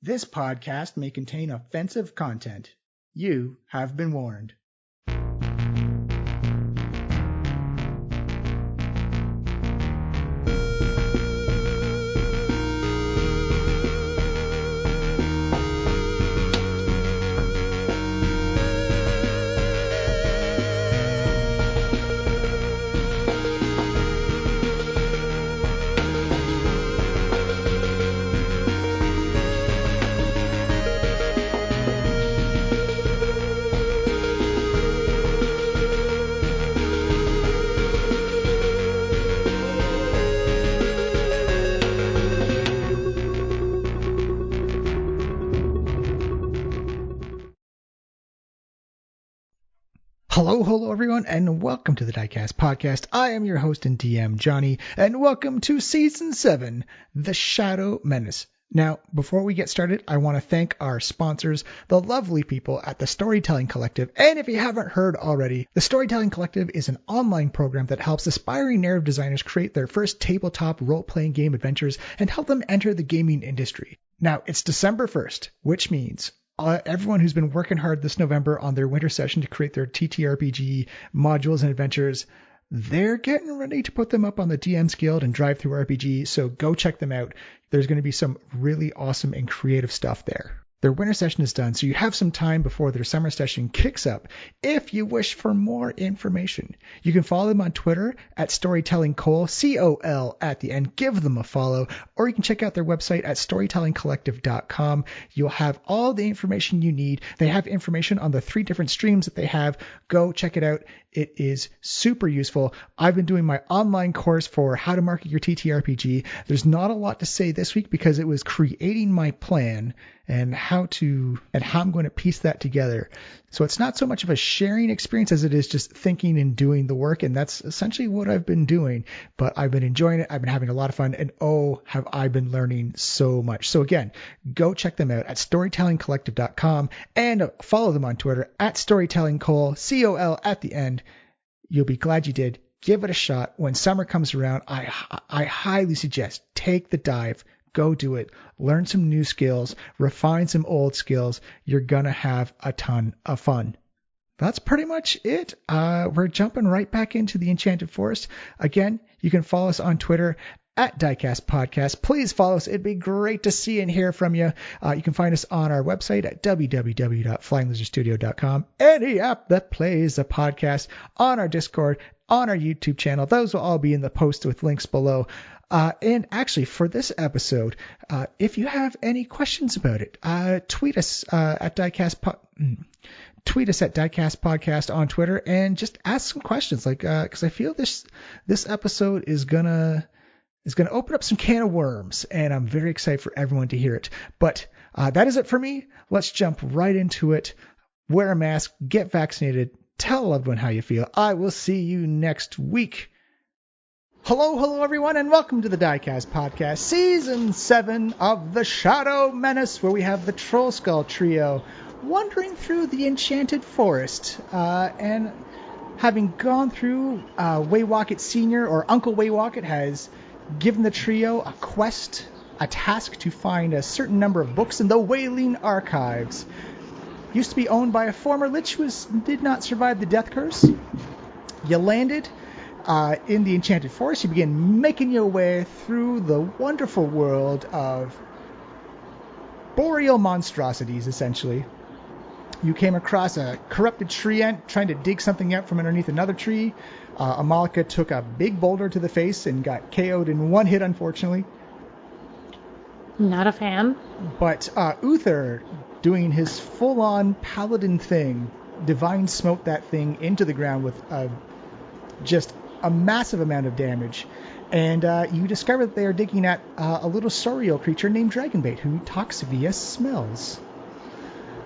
This podcast may contain offensive content. You have been warned. Hello everyone, and welcome to the Diecast podcast. I am your host and DM, Johnny, and welcome to Season 7, The Shadow Menace. Now, before we get started, I want to thank our sponsors, the lovely people at the Storytelling Collective. And if you haven't heard already, the Storytelling Collective is an online program that helps aspiring narrative designers create their first tabletop role-playing game adventures and help them enter the gaming industry. Now, it's December 1st, which means everyone who's been working hard this November on their winter session to create their TTRPG modules and adventures, they're getting ready to put them up on the DM's Guild and Drive Through RPG, so go check them out. There's going to be some really awesome and creative stuff there. Their winter session is done, so you have some time before their summer session kicks up. If you wish for more information, you can follow them on Twitter at StorytellingCole, C-O-L at the end. Give them a follow, or you can check out their website at storytellingcollective.com. You'll have all the information you need. They have information on the 3 different streams that they have. Go check it out. It is super useful. I've been doing my online course for how to market your TTRPG. There's not a lot to say this week because it was creating my plan and how I'm going to piece that together. So it's not so much of a sharing experience as it is just thinking and doing the work. And that's essentially what I've been doing, but I've been enjoying it. I've been having a lot of fun, and oh, have I been learning so much. So again, go check them out at storytellingcollective.com and follow them on Twitter at StorytellingCole, C-O-L at the end. You'll be glad you did. Give it a shot. When summer comes around, I highly suggest take the dive. Go do it. Learn some new skills. Refine some old skills. You're going to have a ton of fun. That's pretty much it. We're jumping right back into the Enchanted Forest. Again, you can follow us on Twitter at Diecast Podcast. Please follow us. It'd be great to see and hear from you. You can find us on our website at www.flyinglizardstudio.com. Any app that plays a podcast, on our Discord, on our YouTube channel. Those will all be in the post with links below. And actually, for this episode, if you have any questions about it, tweet us at Diecast Podcast on Twitter and just ask some questions. Because I feel this episode is gonna open up some can of worms, and I'm very excited for everyone to hear it. But that is it for me. Let's jump right into it. Wear a mask, get vaccinated, tell a loved one how you feel. I will see you next week. Hello everyone, and welcome to the Diecast Podcast, Season 7 of The Shadow Menace, where we have the Trollskull Trio wandering through the Enchanted Forest, and having gone through, Waywocket Sr., or Uncle Waywocket, has given the trio a quest, a task to find a certain number of books in the Wailing Archives. Used to be owned by a former lich who did not survive the death curse. You landed in the Enchanted Forest. You begin making your way through the wonderful world of boreal monstrosities, essentially. You came across a corrupted tree ant trying to dig something out from underneath another tree. Amalika took a big boulder to the face and got KO'd in one hit, unfortunately. Not a fan. But Uther, doing his full-on paladin thing, divine smote that thing into the ground with just a massive amount of damage. And you discover that they are digging at a little Sorial creature named Dragonbait, who talks via smells.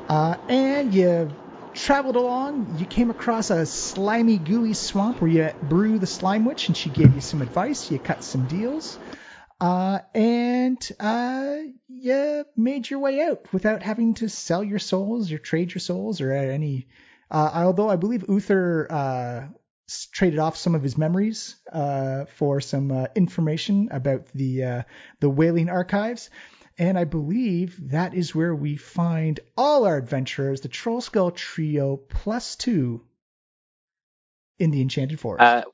And you traveled along. You came across a slimy, gooey swamp where you brew the Slime Witch, and she gave you some advice. You cut some deals. And you made your way out without having to sell your souls or trade your souls or any... although I believe Uther traded off some of his memories for some information about the Wailing Archives. And I believe that is where we find all our adventurers, the Trollskull Trio +2 in the Enchanted Forest.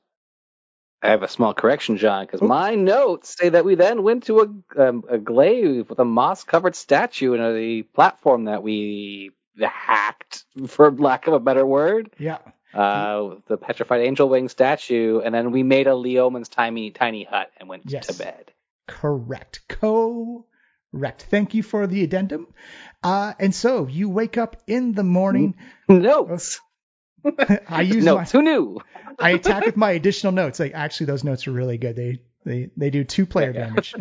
I have a small correction, John, because my notes say that we then went to a glaive with a moss-covered statue and a platform that we hacked, for lack of a better word. Yeah. The petrified angel wing statue, and then we made a Leoman's tiny hut and went to bed. Correct. Correct. Thank you for the addendum. And so you wake up in the morning. Notes. I use notes. Who knew? I attack with my additional notes. Like, actually, those notes are really good. They do 2 player damage.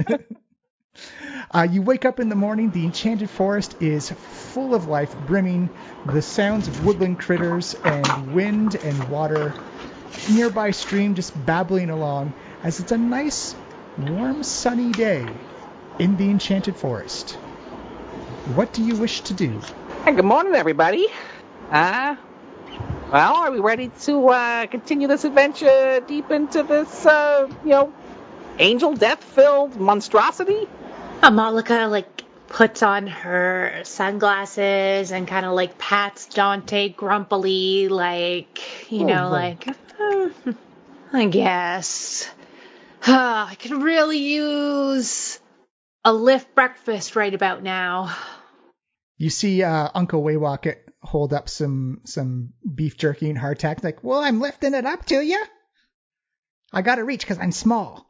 You wake up in the morning. The Enchanted Forest is full of life, brimming. The sounds of woodland critters and wind and water. Nearby stream just babbling along as it's a nice, warm, sunny day in the Enchanted Forest. What do you wish to do? Hey, good morning, everybody. Well, are we ready to continue this adventure deep into this, angel death-filled monstrosity? Malika, puts on her sunglasses and kind of, pats Dante grumpily, I guess. I could really use a lift breakfast right about now. You see Uncle Waywalk hold up some beef jerky and hardtack. Like, well, I'm lifting it up to you. I got to reach because I'm small.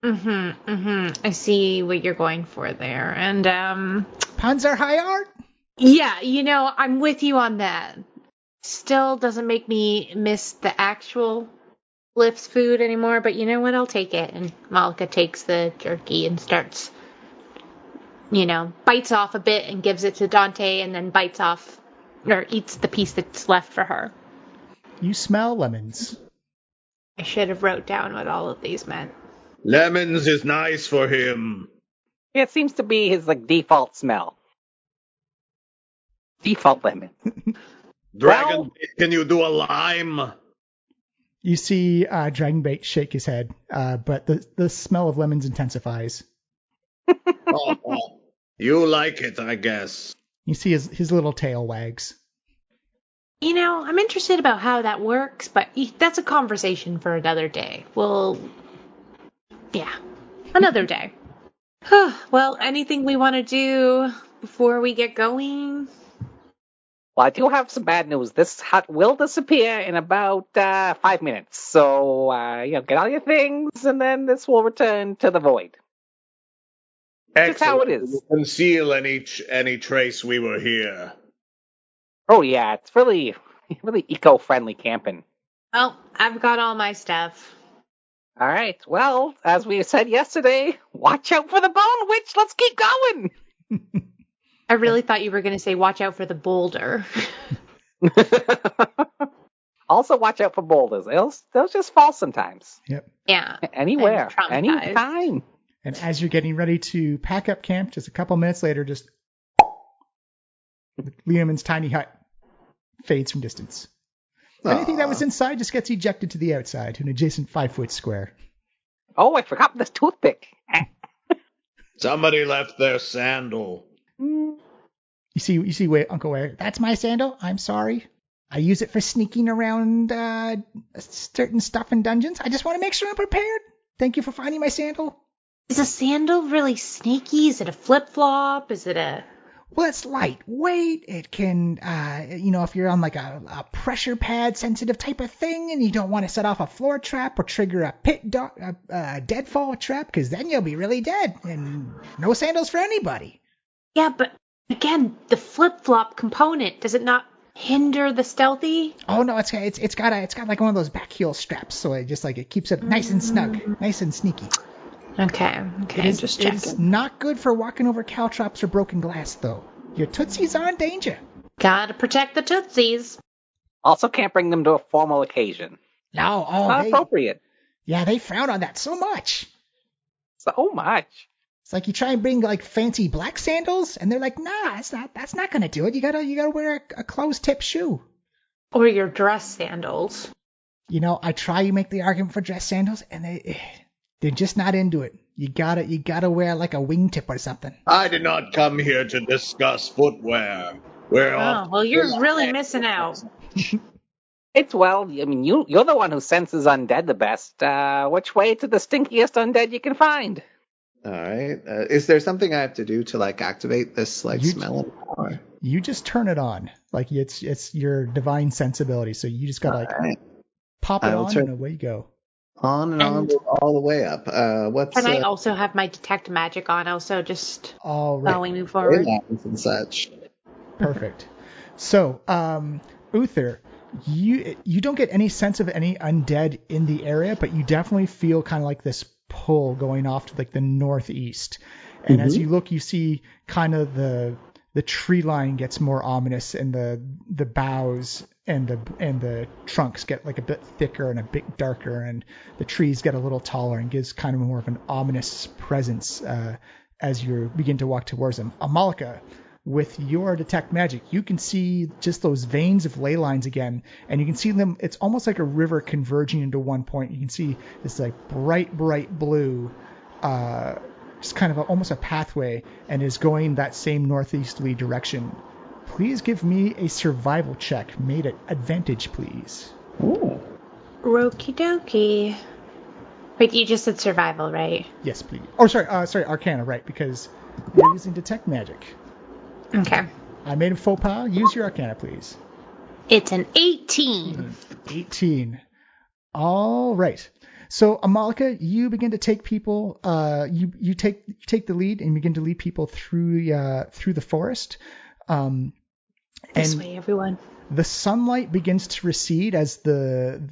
I see what you're going for there. And, puns are high art? Yeah, I'm with you on that. Still doesn't make me miss the actual Lift's food anymore, but you know what? I'll take it. And Malika takes the jerky and starts, bites off a bit and gives it to Dante and then bites off or eats the piece that's left for her. You smell lemons. I should have wrote down what all of these meant. Lemons is nice for him. It seems to be his default smell. Default lemon. Dragon, can you do a lime? You see Dragonbait shake his head, but the smell of lemons intensifies. You like it, I guess. You see his little tail wags. I'm interested about how that works, but that's a conversation for another day. Another day. Well, anything we want to do before we get going? Well, I do have some bad news. This hut will disappear in about 5 minutes. So, get all your things, and then this will return to the void. Excellent. Just how it is. Conceal any trace we were here. Oh, yeah. It's really eco-friendly camping. Well, I've got all my stuff. All right. Well, as we said yesterday, watch out for the bone witch. Let's keep going. I really thought you were going to say watch out for the boulder. Also, watch out for boulders. They'll just fall sometimes. Yep. Yeah. Anywhere. Anytime. And as you're getting ready to pack up camp, just a couple minutes later, just Leoman's tiny hut fades from distance. Anything that was inside just gets ejected to the outside to an adjacent 5-foot square. Oh, I forgot this toothpick. Somebody left their sandal. You see, Uncle Ware. That's my sandal. I'm sorry. I use it for sneaking around certain stuff in dungeons. I just want to make sure I'm prepared. Thank you for finding my sandal. Is a sandal really sneaky? Is it a flip-flop? Is it a... Well, it's lightweight. It can, if you're on a pressure pad sensitive type of thing and you don't want to set off a floor trap or trigger a deadfall trap, because then you'll be really dead. And no sandals for anybody. Yeah, but again, the flip-flop component, does it not hinder the stealthy? Oh no, it's got one of those back heel straps, so it keeps it nice and snug, nice and sneaky. Okay, just checking. It's not good for walking over caltrops or broken glass, though. Your tootsies are in danger. Gotta protect the tootsies. Also, can't bring them to a formal occasion. No, not appropriate. Yeah, they frown on that so much. So much. It's like you try and bring fancy black sandals, and they're like, nah, that's not gonna do it. You gotta wear a closed tip shoe. Or your dress sandals. I try to make the argument for dress sandals, and they're just not into it. You gotta wear like a wingtip or something. I did not come here to discuss footwear. We're off. Oh, well, you're really missing out. It's well, I mean, you're the one who senses undead the best. Which way to the stinkiest undead you can find? All right. Is there something I have to do to like activate this like smell and power? You just turn it on. Like it's your divine sensibility. So you just gotta pop it on and away you go. On and on all the way up. Can I also have my detect magic on? Also, just following me forward and such. Perfect. So, Uther, you don't get any sense of any undead in the area, but you definitely feel kind of like this pull going off to like the northeast. And as you look, you see kind of the tree line gets more ominous, and the boughs and the trunks get like a bit thicker and a bit darker, and the trees get a little taller and gives kind of more of an ominous presence as you begin to walk towards them. Amalika, with your detect magic, you can see just those veins of ley lines again, and you can see them. It's almost like a river converging into one point. You can see this like bright blue, just kind of almost a pathway, and is going that same northeasterly direction. Please give me a survival check made at advantage, please. Ooh. Okie dokie. Wait, you just said survival, right? Yes, please. Oh, sorry, Arcana, right? Because you're using detect magic. Okay. I made a faux pas. Use your Arcana, please. It's an 18. 18. All right. So, Amalika, you begin to take people. You take the lead and begin to lead people through the forest. This way, everyone. The sunlight begins to recede as the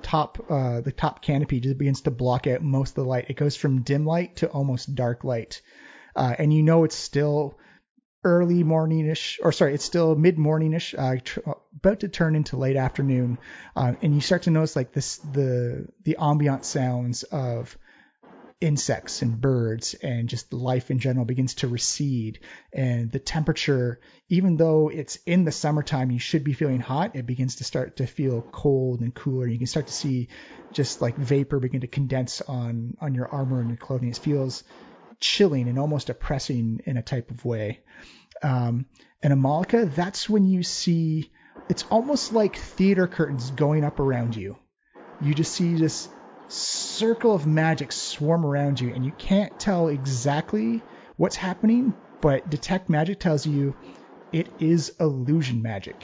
top canopy just begins to block out most of the light. It goes from dim light to almost dark light, and you know it's still early morningish, or sorry, it's still mid-morningish, about to turn into late afternoon, and you start to notice like the ambient sounds of insects and birds and just life in general begins to recede, and the temperature, even though it's in the summertime, you should be feeling hot, it begins to start to feel cold and cooler. You can start to see just like vapor begin to condense on your armor and your clothing. It feels chilling and almost oppressing in a type of way. And Amalika, that's when you see, it's almost like theater curtains going up around you. You just see this circle of magic swarm around you, and you can't tell exactly what's happening, but detect magic tells you it is illusion magic.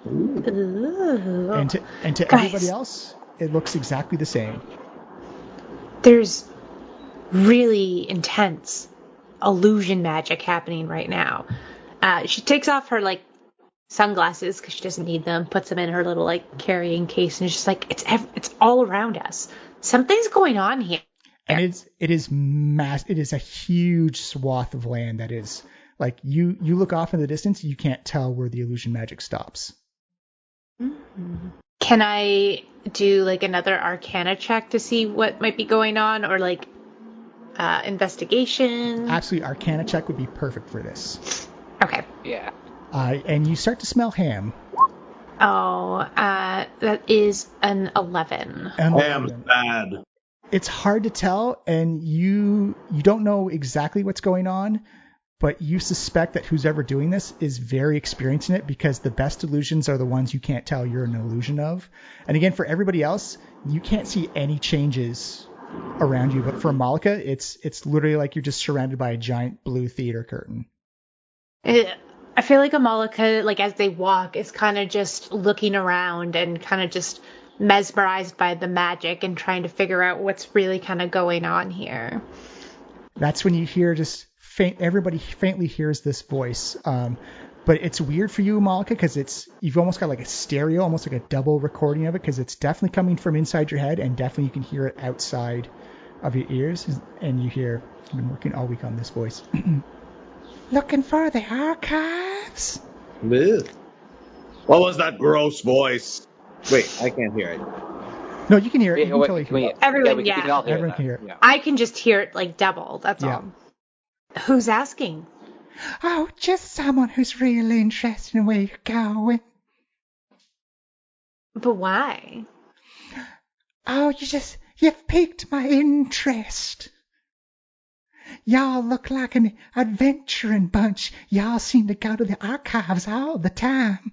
Ooh. And to Guys, everybody else, it looks exactly the same. There's really intense illusion magic happening right now. She takes off her like sunglasses because she doesn't need them, puts them in her little like carrying case, and it's just like it's all around us. Something's going on here. And it is a huge swath of land that is like you look off in the distance, you can't tell where the illusion magic stops. Mm-hmm. Can I do like another Arcana check to see what might be going on, or like investigation? Absolutely, Arcana check would be perfect for this. Okay. Yeah. And you start to smell ham. Oh, that is an 11. Ham's bad. It's hard to tell, and you don't know exactly what's going on, but you suspect that who's ever doing this is very experienced in it, because the best illusions are the ones you can't tell you're an illusion of. And again, for everybody else, you can't see any changes around you, but for Malika, it's literally like you're just surrounded by a giant blue theater curtain. I feel like Amalika, like as they walk, is kind of just looking around and kind of just mesmerized by the magic and trying to figure out what's really kind of going on here. That's when you hear just everybody faintly hears this voice. But it's weird for you, Malika, because you've almost got like a stereo, almost like a double recording of it, because it's definitely coming from inside your head, and definitely you can hear it outside of your ears. And you hear, I've been working all week on this voice. Looking for the archives? Ugh. What was that gross voice? Wait, I can't hear it. No, you can hear it. You can totally hear it. Everyone, we can all hear Everyone that. can hear it. Yeah. I can just hear it like double. That's all. Who's asking? Oh, just someone who's really interested in where you're going. But why? Oh, You've piqued my interest. Y'all look like an adventuring bunch. Y'all seem to go to the archives all the time.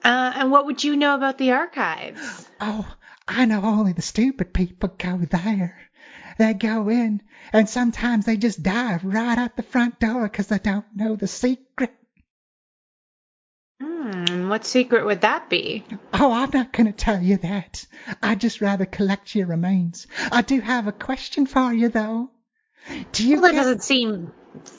And what would you know about the archives? Oh, I know only the stupid people go there. They go in, and sometimes they just dive right out the front door because they don't know the secret. What secret would that be? Oh, I'm not going to tell you that. I'd just rather collect your remains. I do have a question for you, though. Well, that doesn't seem...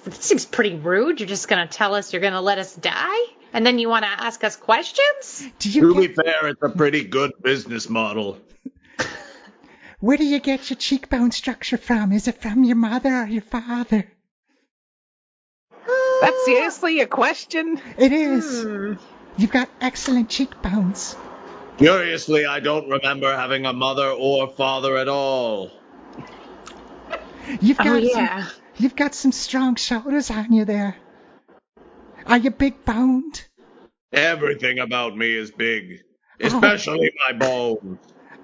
It seems pretty rude. You're just going to tell us you're going to let us die? And then you want to ask us questions? To be fair, it's a pretty good business model. Where do you get your cheekbone structure from? Is it from your mother or your father? That's seriously a question? It is. You've got excellent cheekbones. Curiously, I don't remember having a mother or father at all. You've got some strong shoulders on you there. Are you big boned? Everything about me is big, especially my bones.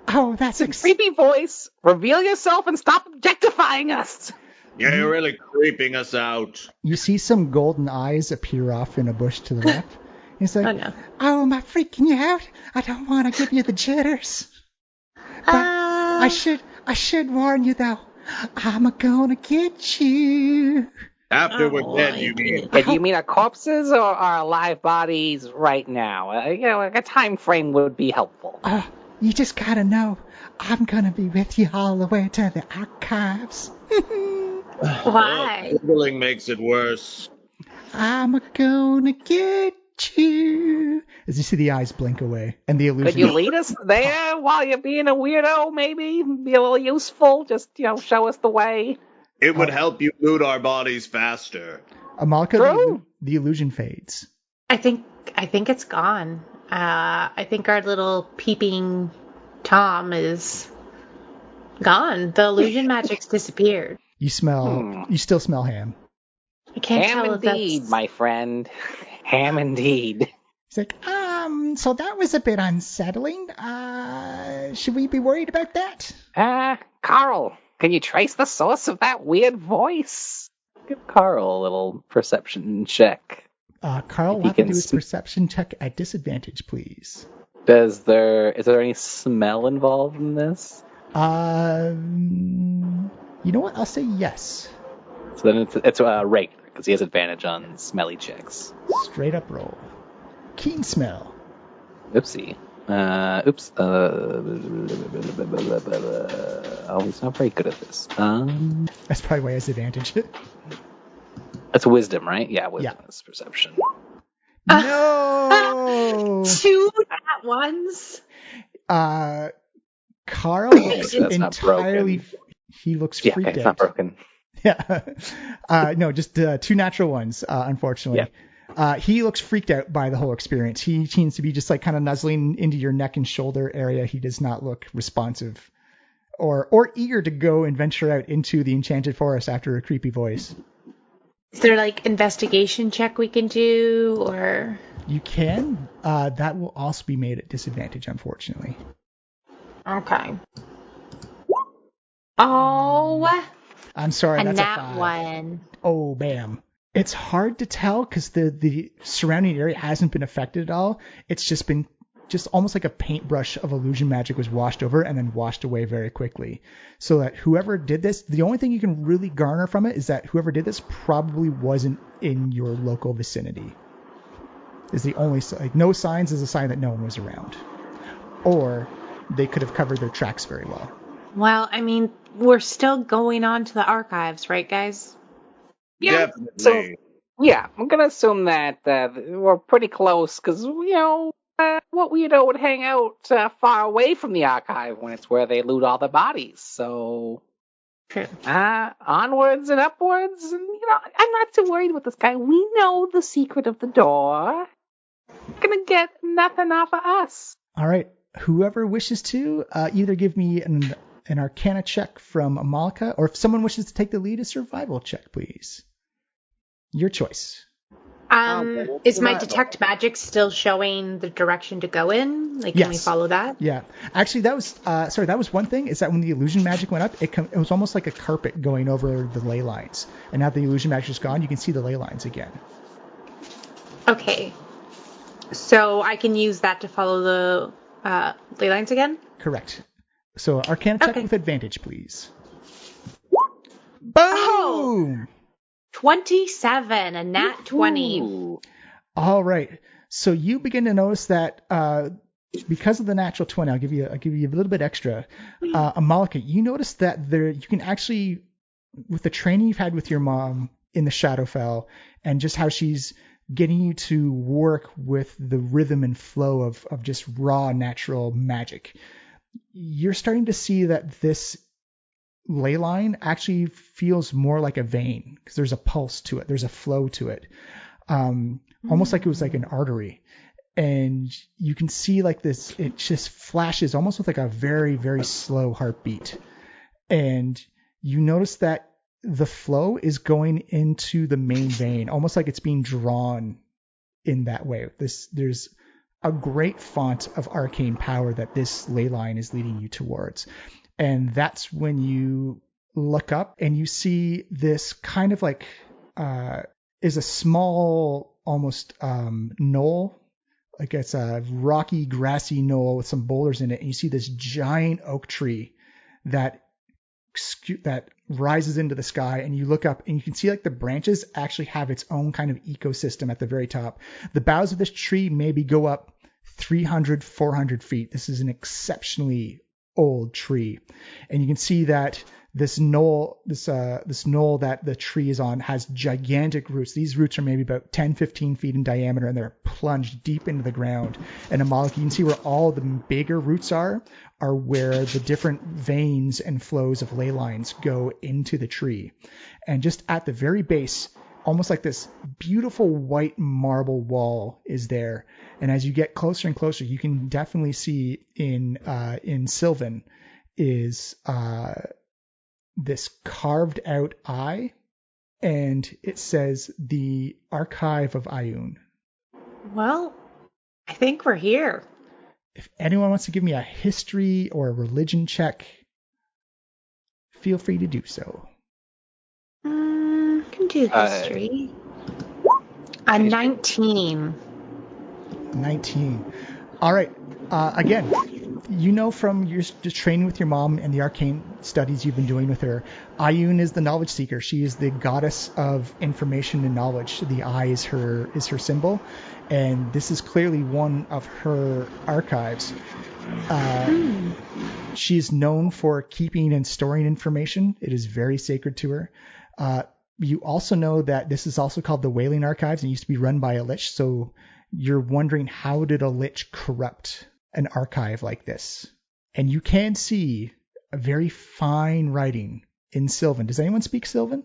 Oh, that's creepy voice. Reveal yourself and stop objectifying us. Yeah, you're really creeping us out. You see some golden eyes appear off in a bush to the left. He's like, oh, am I freaking you out? I don't want to give you the jitters. But I should warn you, though. I'm gonna get you. After we're dead, you mean? Do you mean our corpses or our alive bodies right now? A time frame would be helpful. You just gotta know, I'm gonna be with you all the way to the archives. Why? Googling makes it worse. I'm gonna get you. As you see the eyes blink away, and the illusion. Could you lead us there while you're being a weirdo? Maybe be a little useful. Just show us the way. It would help you loot our bodies faster. Amalka, the illusion fades. I think it's gone. I think our little peeping Tom is gone. The illusion magic's disappeared. You still smell ham. I can't ham tell indeed, my friend. Ham indeed. He's like, so that was a bit unsettling. Should we be worried about that? Carl, can you trace the source of that weird voice? Give Carl a little perception check. Carl, what to do his perception check at disadvantage, please. Is there any smell involved in this? You know what? I'll say yes. So then it's regular, because he has advantage on smelly checks. Straight up roll. Keen smell. Oopsie. Oops. He's not very good at this. That's probably why he has advantage. That's wisdom, right? Yeah, wisdom is perception. No! 2 at once? Carl looks entirely... He looks freaked out. It's not broken. Yeah. No, just 2 natural ones, unfortunately. Yeah. He looks freaked out by the whole experience. He seems to be just like kind of nuzzling into your neck and shoulder area. He does not look responsive or eager to go and venture out into the enchanted forest after a creepy voice. Is there like investigation check we can do, or? You can. That will also be made at disadvantage, unfortunately. Okay. Oh. I'm sorry, that's a 5. One. Oh, bam. It's hard to tell because the surrounding area hasn't been affected at all. It's just been almost like a paintbrush of illusion magic was washed over and then washed away very quickly. So that whoever did this, the only thing you can really garner from it is that whoever did this probably wasn't in your local vicinity. Is the only, like, no signs is a sign that no one was around. Or they could have covered their tracks very well. Well, I mean, we're still going on to the archives, right, guys? Yeah. Definitely. So, yeah, I'm going to assume that we're pretty close because, what weirdo would hang out far away from the archive when it's where they loot all the bodies? So, onwards and upwards. And, I'm not too worried with this guy. We know the secret of the door. Going to get nothing off of us. All right. Whoever wishes to, either give me an Arcana check from Amalka, or if someone wishes to take the lead, a survival check, please. Your choice. Is my detect magic still showing the direction to go in? Like, can we follow that? Yeah. Actually, that was one thing, is that when the illusion magic went up, it was almost like a carpet going over the ley lines. And now the illusion magic is gone, you can see the ley lines again. Okay. So I can use that to follow the ley lines again? Correct. So Arcana check with advantage, please. Boom! Oh! 27, a nat 20. Ooh. All right. So you begin to notice that because of the natural 20, I'll give you a little bit extra. Amalika, you notice that you can actually, with the training you've had with your mom in the Shadowfell, and just how she's getting you to work with the rhythm and flow of just raw natural magic, you're starting to see that this ley line actually feels more like a vein, because there's a pulse to it, there's a flow to it, almost like it was like an artery, and you can see like this, it just flashes almost with like a very, very slow heartbeat, and you notice that the flow is going into the main vein, almost like it's being drawn in that way. There's a great font of arcane power that this ley line is leading you towards. And that's when you look up and you see this kind of like is a small almost knoll, like it's a rocky grassy knoll with some boulders in it, and you see this giant oak tree that rises into the sky, and you look up and you can see like the branches actually have its own kind of ecosystem at the very top. The boughs of this tree maybe go up 300, 400 feet. This is an exceptionally old tree, and you can see that this knoll that the tree is on has gigantic roots. These roots are maybe about 10, 15 feet in diameter, and they're plunged deep into the ground. And Amalek, you can see where all the bigger roots are where the different veins and flows of ley lines go into the tree. And just at the very base, almost like this beautiful white marble wall is there. And as you get closer and closer, you can definitely see in Sylvan is this carved out eye, and it says the Archive of Ioun. Well, I think we're here. If anyone wants to give me a history or a religion check, feel free to do so. I can do history. A 19. 19. All right. Again, you know from your training with your mom and the arcane studies you've been doing with her, Ioun is the knowledge seeker. She is the goddess of information and knowledge. The eye is her symbol, and this is clearly one of her archives. She is known for keeping and storing information. It is very sacred to her. You also know that this is also called the Wailing Archives, and used to be run by a lich. So you're wondering, how did a lich corrupt an archive like this? And you can see a very fine writing in Sylvan. Does anyone speak Sylvan?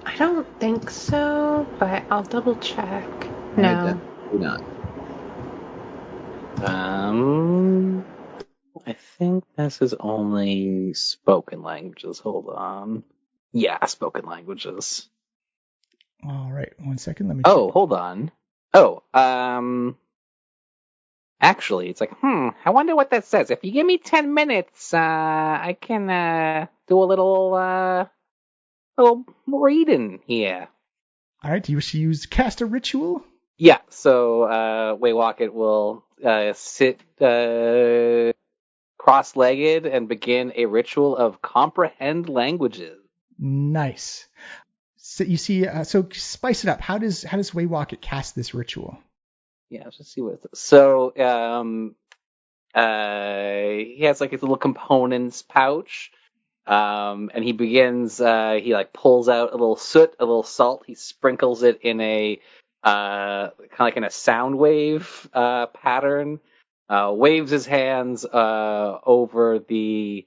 I don't think so, but I'll double check. No. Not. I think this is only spoken languages. Hold on. Yeah, spoken languages. All right, 1 second. Let me. Oh, hold on. Oh, actually, it's like, I wonder what that says. If you give me 10 minutes, I can do a little reading here. All right, do you wish to cast a ritual? Yeah, so Waywocket will sit cross-legged and begin a ritual of comprehend languages. Nice. So you see, so spice it up. How does Waywocket cast this ritual? Yeah, let's just see what it's... So, he has like his little components pouch, and he begins, he like pulls out a little soot, a little salt, he sprinkles it in a, kind of like in a sound wave, pattern, waves his hands, over the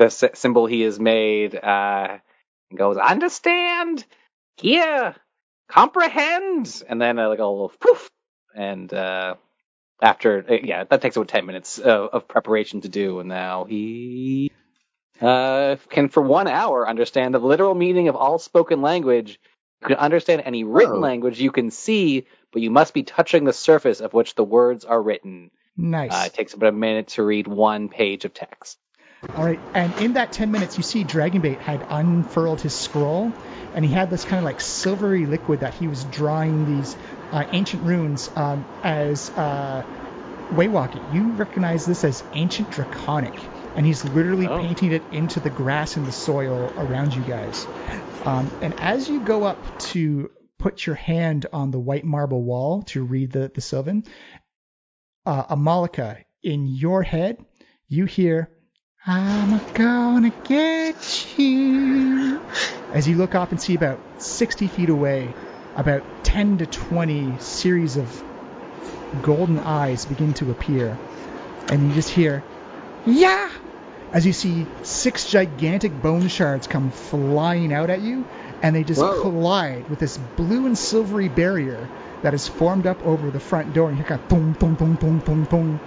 symbol he has made, and goes, understand, hear, comprehend, and then like a little poof, and after that takes about 10 minutes of preparation to do, and now he can for 1 hour understand the literal meaning of all spoken language You can understand any written language you can see, but you must be touching the surface of which the words are written. Nice. It takes about a minute to read one page of text. All right, and in that 10 minutes, you see Dragonbait had unfurled his scroll, and he had this kind of like silvery liquid that he was drawing these ancient runes as Waywalking. You recognize this as Ancient Draconic, and he's literally painting it into the grass and the soil around you guys. And as you go up to put your hand on the white marble wall to read the Sylvan, Amalika, in your head, you hear, "I'm gonna get you." As you look up and see about 60 feet away, about 10 to 20 series of golden eyes begin to appear. And you just hear, "Yeah!" As you see 6 gigantic bone shards come flying out at you, and they just collide with this blue and silvery barrier that is formed up over the front door. And you hear kind of boom, boom, boom, boom, boom, boom.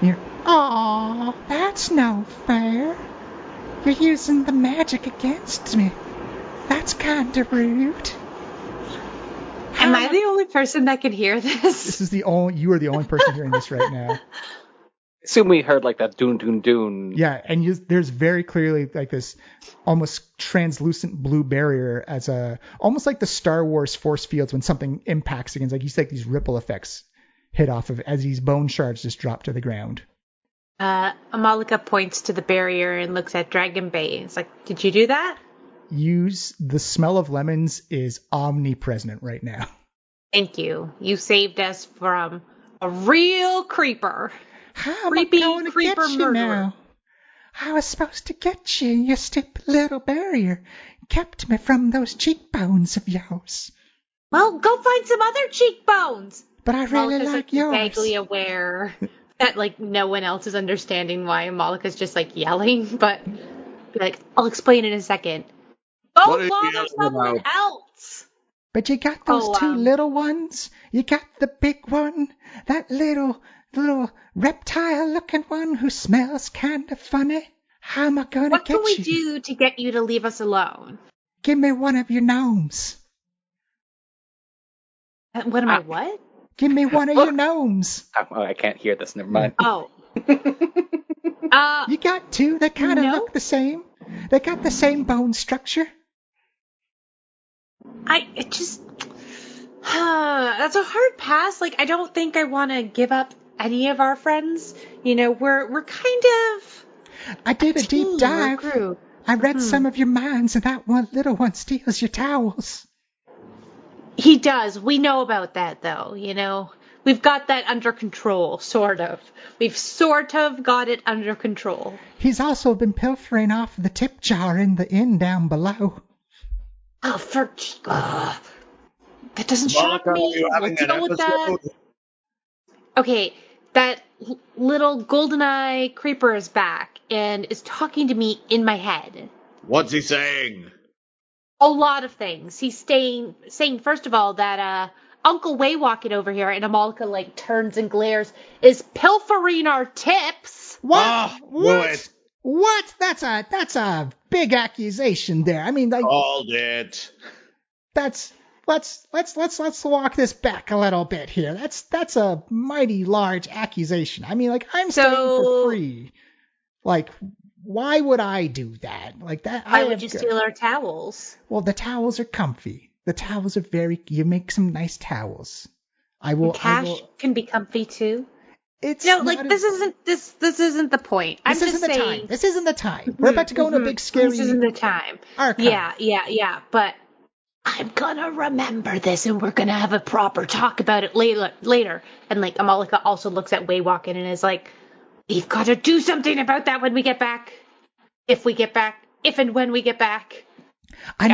And you're, "Aw, that's no fair. You're using the magic against me. That's kind of rude." Am I the only person that can hear this? You are the only person hearing this right now. Assume we heard like that doon doon doon. Yeah, and there's very clearly like this almost translucent blue barrier almost like the Star Wars force fields when something impacts against, like you see like these ripple effects hit off of as these bone shards just drop to the ground. Amalika points to the barrier and looks at Dragonbait. It's like, "Did you do that?" The smell of lemons is omnipresent right now. Thank you. You saved us from a real creeper. How Creepy am I going to creeper get you murderer. now? I was supposed to get you. Your stupid little barrier kept me from those cheekbones of yours. Well, go find some other cheekbones. But I really Malika's like yours. Vaguely aware that like no one else is understanding why Malika's just like yelling, but like, "I'll explain in a second." Go What are you bother yelling someone about? else. But you got those two little ones. You got the big one, that little reptile-looking one who smells kind of funny. How am I gonna What get you? can we do to get you to leave us alone? Give me one of your gnomes. What am I? What? Give me one of your gnomes. Oh, I can't hear this. Never mind. Oh. You got two that kind of No. look the same. They got the same bone structure. That's a hard pass. Like, I don't think I want to give up any of our friends. You know, we're kind of. I did a deep dive. Group. I read some of your minds, and that one little one steals your towels. He does. We know about that, though. You know, we've got that under control, sort of. We've sort of got it under control. He's also been pilfering off the tip jar in the inn down below. Oh, that doesn't shock Monica, are me. you We'll having an deal with that. episode? Okay, that little goldeneye creeper is back and is talking to me in my head. What's he saying? A lot of things. He's saying first of all that Uncle Waywalking over here, and Amalika like turns and glares, is pilfering our tips. What? Ah, knew it. What? That's a big accusation there. I mean, like, Called it. let's walk this back a little bit here. That's a mighty large accusation. I mean, like, I'm staying for free. Like, why would I do that? Like that. Why would you steal our towels? Well, the towels are comfy. The towels are you make some nice towels. Cash can be comfy too. This isn't the point. I'm just saying. This isn't the time. We're about to go into a big scary. This isn't the time. Archive. Yeah. But I'm gonna remember this, and we're gonna have a proper talk about it later. And like Amalika also looks at Waywalking and is like, "We've got to do something about that when we get back. If and when we get back." I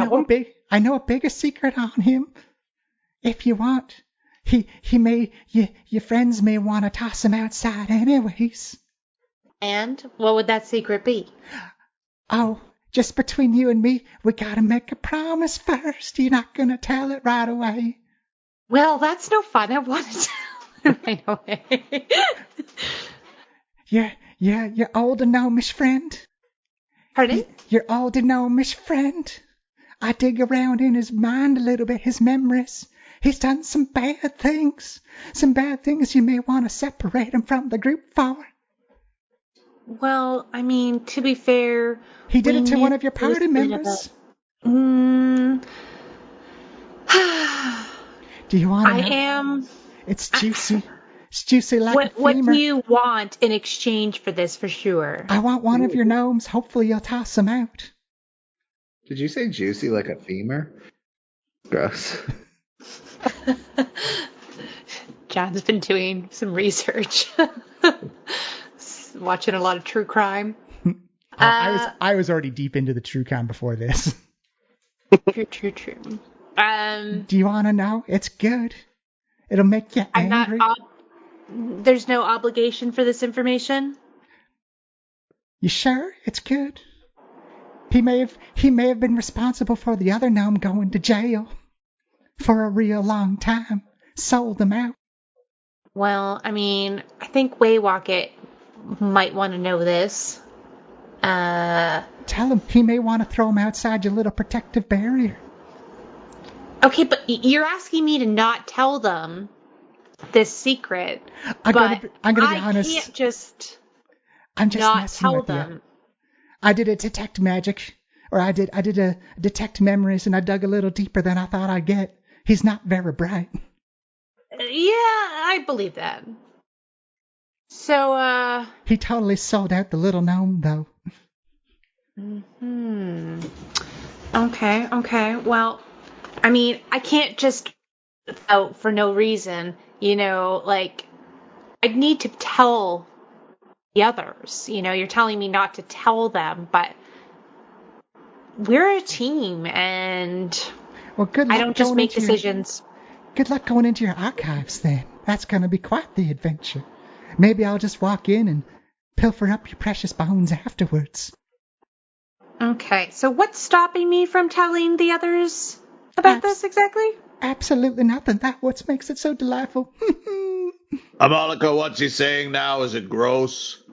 know a bigger secret on him. If you want, your friends may want to toss him outside anyways. And what would that secret be? Oh, just between you and me, we gotta make a promise first. You're not gonna tell it right away. Well, that's no fun. I want to tell him right away. Your older gnomish friend. Pardon? Your older gnomish friend. I dig around in his mind a little bit, his memories. He's done some bad things. Some bad things you may want to separate him from the group for. Well, I mean, to be fair... He did we it to knew one of your it was party a bit of members. Do you want to know? I am... It's juicy. It's juicy like a What femur. do you want in exchange for this, for sure? I want one of your gnomes. Hopefully you'll toss him out. Did you say juicy like a femur? Gross. John's been doing some research. Watching a lot of true crime. I was already deep into the true crime before this. True. Do you want to know? It's good. It'll make you angry. There's no obligation for this information? You sure? It's good. He may have been responsible for the other gnome going to jail for a real long time. Sold him out. Well, I mean, I think Waywocket might want to know this. Tell him he may want to throw him outside your little protective barrier. Okay, but you're asking me to not tell them this secret. I'm gonna be honest. I can't just I'm just not messing tell with them. you. I did a detect magic, or I did a detect memories, and I dug a little deeper than I thought I'd get. He's not very bright. Yeah, I believe that. So, He totally sold out the little gnome, though. Okay. Well, I mean, I can't just out for no reason, like, I'd need to tell the others, you're telling me not to tell them, but we're a team, and Well, good luck. I don't just make decisions. Good luck going into your archives, then. That's going to be quite the adventure. Maybe I'll just walk in and pilfer up your precious bones afterwards. Okay, so what's stopping me from telling the others about this exactly? Absolutely nothing. That's what makes it so delightful. Amalika, what's he saying now? Is it gross?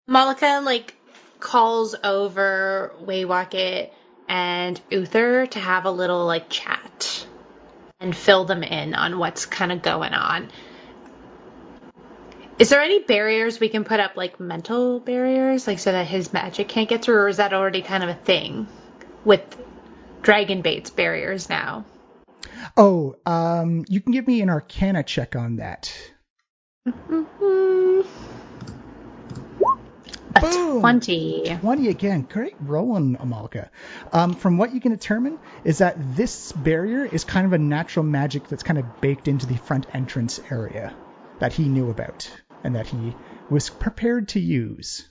Malika, calls over Waywocket and Uther to have a little, chat and fill them in on what's kind of going on. Is there any barriers we can put up, mental barriers, so that his magic can't get through, or is that already kind of a thing with Dragonbait's barriers now? Oh, you can give me an Arcana check on that. A 20. 20 again. Great rolling, Amalika. From what you can determine is that this barrier is kind of a natural magic that's kind of baked into the front entrance area that he knew about and that he was prepared to use.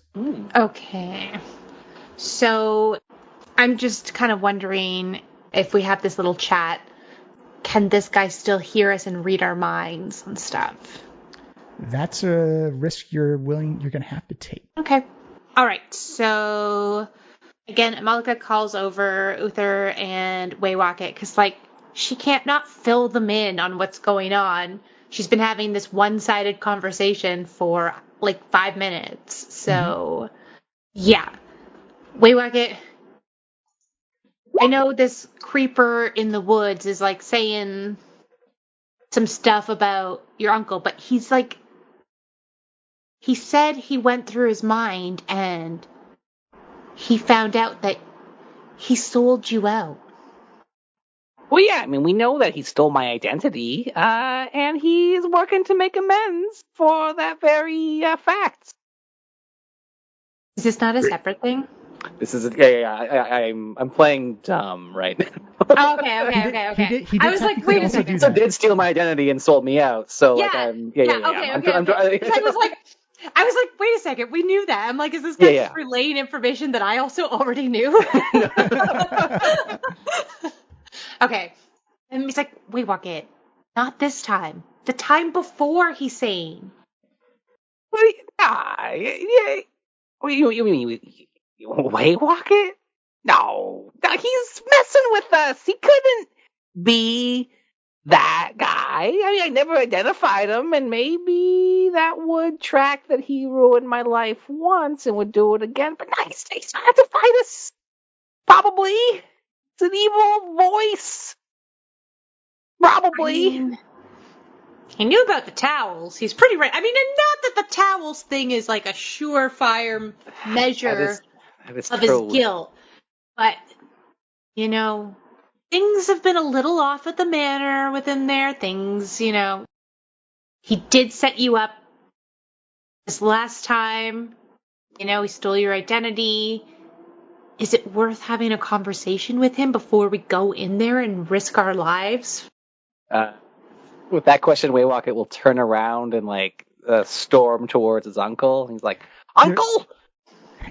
Okay. So I'm just kind of wondering, if we have this little chat, can this guy still hear us and read our minds and stuff? That's a risk you're going to have to take. Okay. All right. So again, Malika calls over Uther and Waywocket because, she can't not fill them in on what's going on. She's been having this one-sided conversation for 5 minutes. So, yeah. Waywocket, I know this creeper in the woods is saying some stuff about your uncle, but he's he said he went through his mind and he found out that he sold you out. Well, yeah, I mean, we know that he stole my identity, and he's working to make amends for that very fact. Is this not a separate thing? This is I'm playing dumb right now. Okay. He did I was wait a second. So did steal my identity and sold me out. So Okay. I was like, wait a second, we knew that. I'm like, is this guy just relaying information that I also already knew? Okay. And he's like, Waywocket, not this time. The time before, he's saying. You mean Waywocket? No, he's messing with us. He couldn't be that guy. I mean, I never identified him, and maybe that would track that he ruined my life once and would do it again. But no, he's not out to fight us. Probably. It's an evil voice. Probably. He knew about the towels. He's pretty right. I mean, and not that the towels thing is like a surefire measure That is of true. his guilt. But, you know, things have been a little off at the manor within there. Things, you know, he did set you up this last time. You know, he stole your identity. Is it worth having a conversation with him before we go in there and risk our lives? With that question, Waywalker will turn around and storm towards his uncle. He's like, "Uncle!"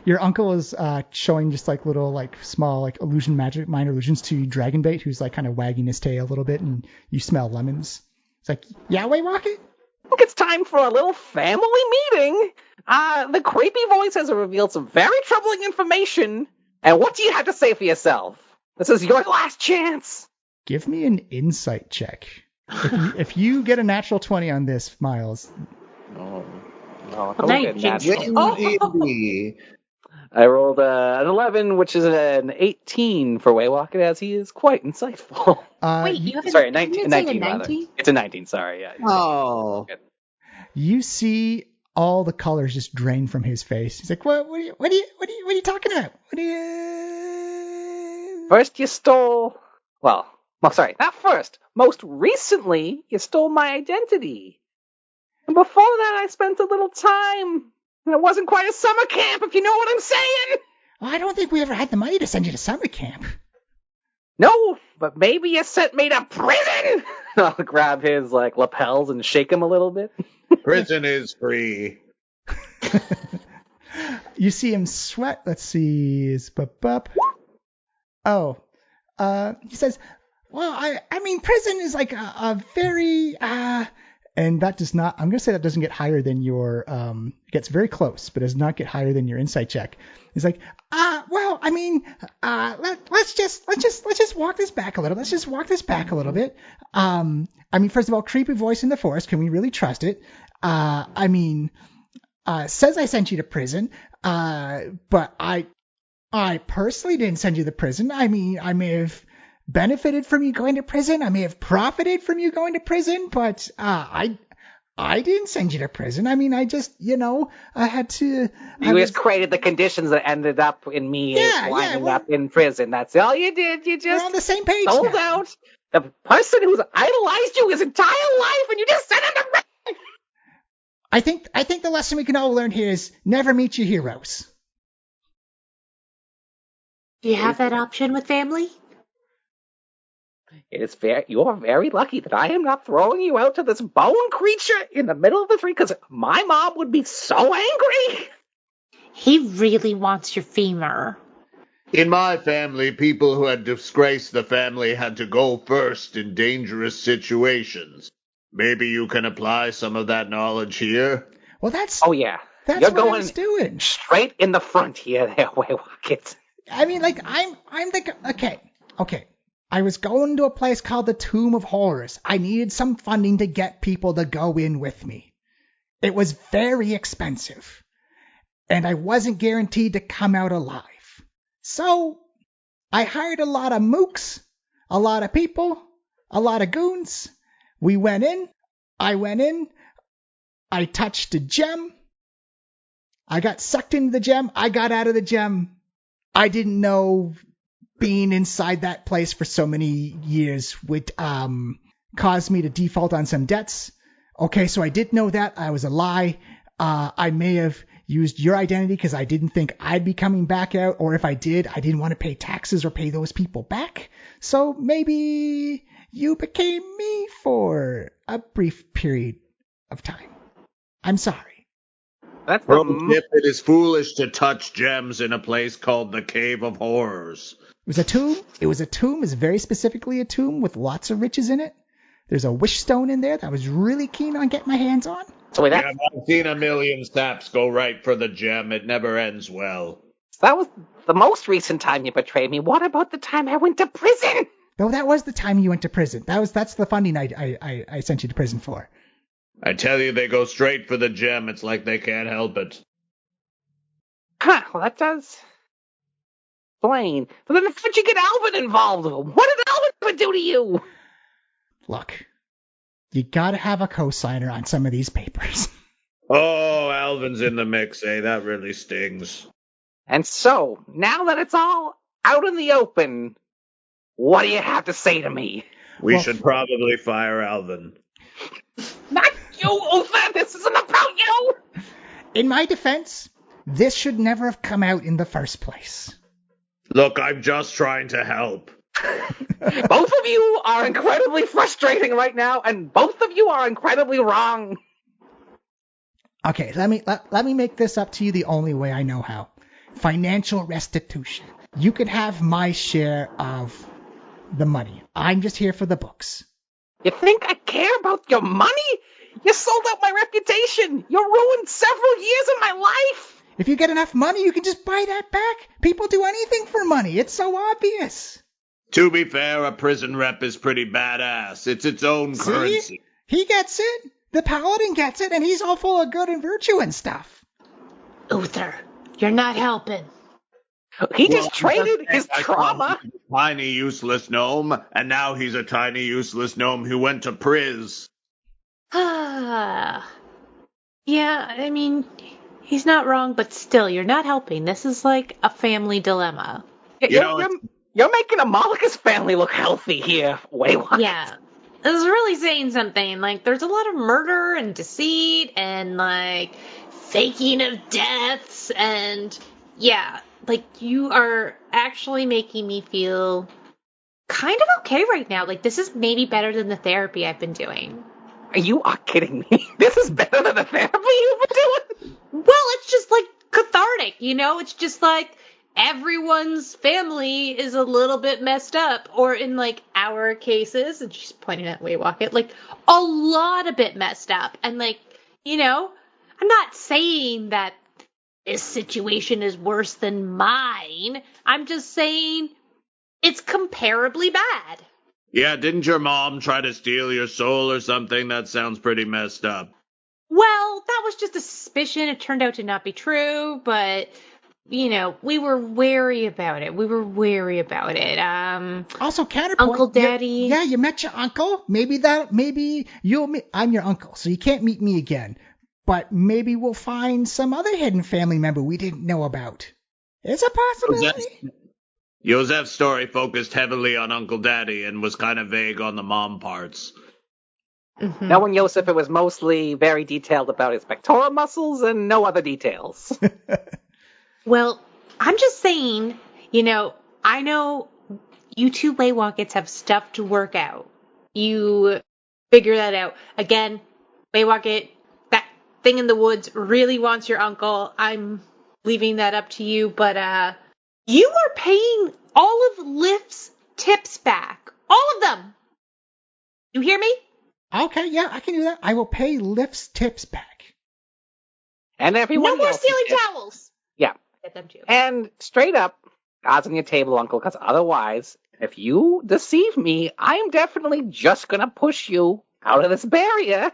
Your uncle is showing just like little like small like illusion magic minor illusions to Dragonbait, who's like kind of wagging his tail a little bit, and you smell lemons. It's like, yeah, Waywalker? I think it's time for a little family meeting. The creepy voice has revealed some very troubling information. And what do you have to say for yourself? This is your last chance. Give me an insight check. If you get a natural 20 on this, Miles. No, I rolled an 11, which is an 18 for Waywalker, as he is quite insightful. Wait, you have sorry, a 19 rather. It's a 19, sorry. Yeah. Oh. You see all the colors just drain from his face. He's like, what are you talking about? First you stole, well, sorry, not first. Most recently, you stole my identity. And before that, I spent a little time. And it wasn't quite a summer camp, if you know what I'm saying. Well, I don't think we ever had the money to send you to summer camp. No, but maybe you sent me to prison. I'll grab his lapels and shake him a little bit. Prison is free. You see him sweat. Let's see. He says, well, I mean, prison is like a very, and that does not, I'm going to say that doesn't get higher than your, gets very close, but does not get higher than your insight check. He's like, well, I mean, let's just walk this back a little. Let's just walk this back a little bit. I mean, first of all, creepy voice in the forest. Can we really trust it? I mean, says I sent you to prison. But I personally didn't send you to prison. I mean, I may have benefited from you going to prison. I may have profited from you going to prison, but I didn't send you to prison. I mean, I just, I had to. You just created the conditions that ended up in me winding up in prison. That's all you did. You just we're on the same page sold now. out the person who's idolized you his entire life, and you just sent him to prison. I think the lesson we can all learn here is never meet your heroes. Do you have that option with family? It is fair. You're very lucky that I am not throwing you out to this bone creature in the middle of the tree, because my mom would be so angry. He really wants your femur. In my family, people who had disgraced the family had to go first in dangerous situations. Maybe you can apply some of that knowledge here. Well, that's... Oh, yeah. That's You're what going I was doing. Straight in the front here, there, Waywalk. I mean, I'm the... Okay. I was going to a place called the Tomb of Horrors. I needed some funding to get people to go in with me. It was very expensive. And I wasn't guaranteed to come out alive. So, I hired a lot of mooks, a lot of people, a lot of goons. We went in. I went in. I touched a gem. I got sucked into the gem. I got out of the gem. I didn't know being inside that place for so many years would cause me to default on some debts. Okay, so I did know that. I was a lie. I may have used your identity because I didn't think I'd be coming back out, or if I did, I didn't want to pay taxes or pay those people back. So maybe you became me for a brief period of time. I'm sorry. That's Pro tip, it is foolish to touch gems in a place called the Cave of Horrors. It was a tomb. It was very specifically a tomb with lots of riches in it. There's a wish stone in there that I was really keen on getting my hands on. So I've seen a million saps go right for the gem. It never ends well. That was the most recent time you betrayed me. What about the time I went to prison? No, that was the time you went to prison. That's the funding I sent you to prison for. I tell you, they go straight for the gem. It's like they can't help it. Huh, well, that does explain. But then how'd you get Alvin involved? What did Alvin ever do to you? Look, you gotta have a cosigner on some of these papers. Oh, Alvin's in the mix, eh? That really stings. And so, now that it's all out in the open, what do you have to say to me? We should probably fire Alvin. Not you, Uther! This isn't about you! In my defense, this should never have come out in the first place. Look, I'm just trying to help. Both of you are incredibly frustrating right now, and both of you are incredibly wrong. Okay, let me make this up to you the only way I know how. Financial restitution. You can have my share of the money. I'm just here for the books. You think I care about your money? You sold out my reputation. You ruined several years of my life. If you get enough money, you can just buy that back. People do anything for money. It's so obvious. To be fair, a prison rep is pretty badass. It's its own currency. He gets it. The paladin gets it, and he's all full of good and virtue and stuff. Uther, you're not helping. He just traded his trauma. Tiny useless gnome, and now he's a tiny useless gnome who went to Priz. Yeah, I mean, he's not wrong, but still, you're not helping. This is like a family dilemma. You're making a Mollucus family look healthy here. Wait, what? Yeah. This is really saying something. Like, there's a lot of murder and deceit and, like, faking of deaths. And, yeah, like, you are actually making me feel kind of okay right now. Like, this is maybe better than the therapy I've been doing. You are kidding me. This is better than the therapy you've been doing? Well, it's just, like, cathartic, you know? It's just, like, everyone's family is a little bit messed up, or in like our cases, and she's pointing at Waywocket, like a lot of bit messed up. And like, you know, I'm not saying that this situation is worse than mine. I'm just saying it's comparably bad. Yeah, didn't your mom try to steal your soul or something? That sounds pretty messed up. Well, that was just a suspicion. It turned out to not be true, but you know, we were wary about it. Also, counterpoint. Uncle Daddy. You met your uncle. Maybe I'm your uncle, so you can't meet me again. But maybe we'll find some other hidden family member we didn't know about. It's a possibility. Josef's story focused heavily on Uncle Daddy and was kind of vague on the mom parts. Mm-hmm. Knowing Josef, it was mostly very detailed about his pectoral muscles and no other details. Well, I'm just saying, you know, I know you two Waywockets have stuff to work out. You figure that out. Again, Waywocket, that thing in the woods really wants your uncle. I'm leaving that up to you, but you are paying all of Lift's tips back. All of them. You hear me? Okay, yeah, I can do that. I will pay Lift's tips back. And everyone No more stealing towels. Yeah. Get them too. And straight up, odds on your table, Uncle, because otherwise, if you deceive me, I am definitely just going to push you out of this barrier.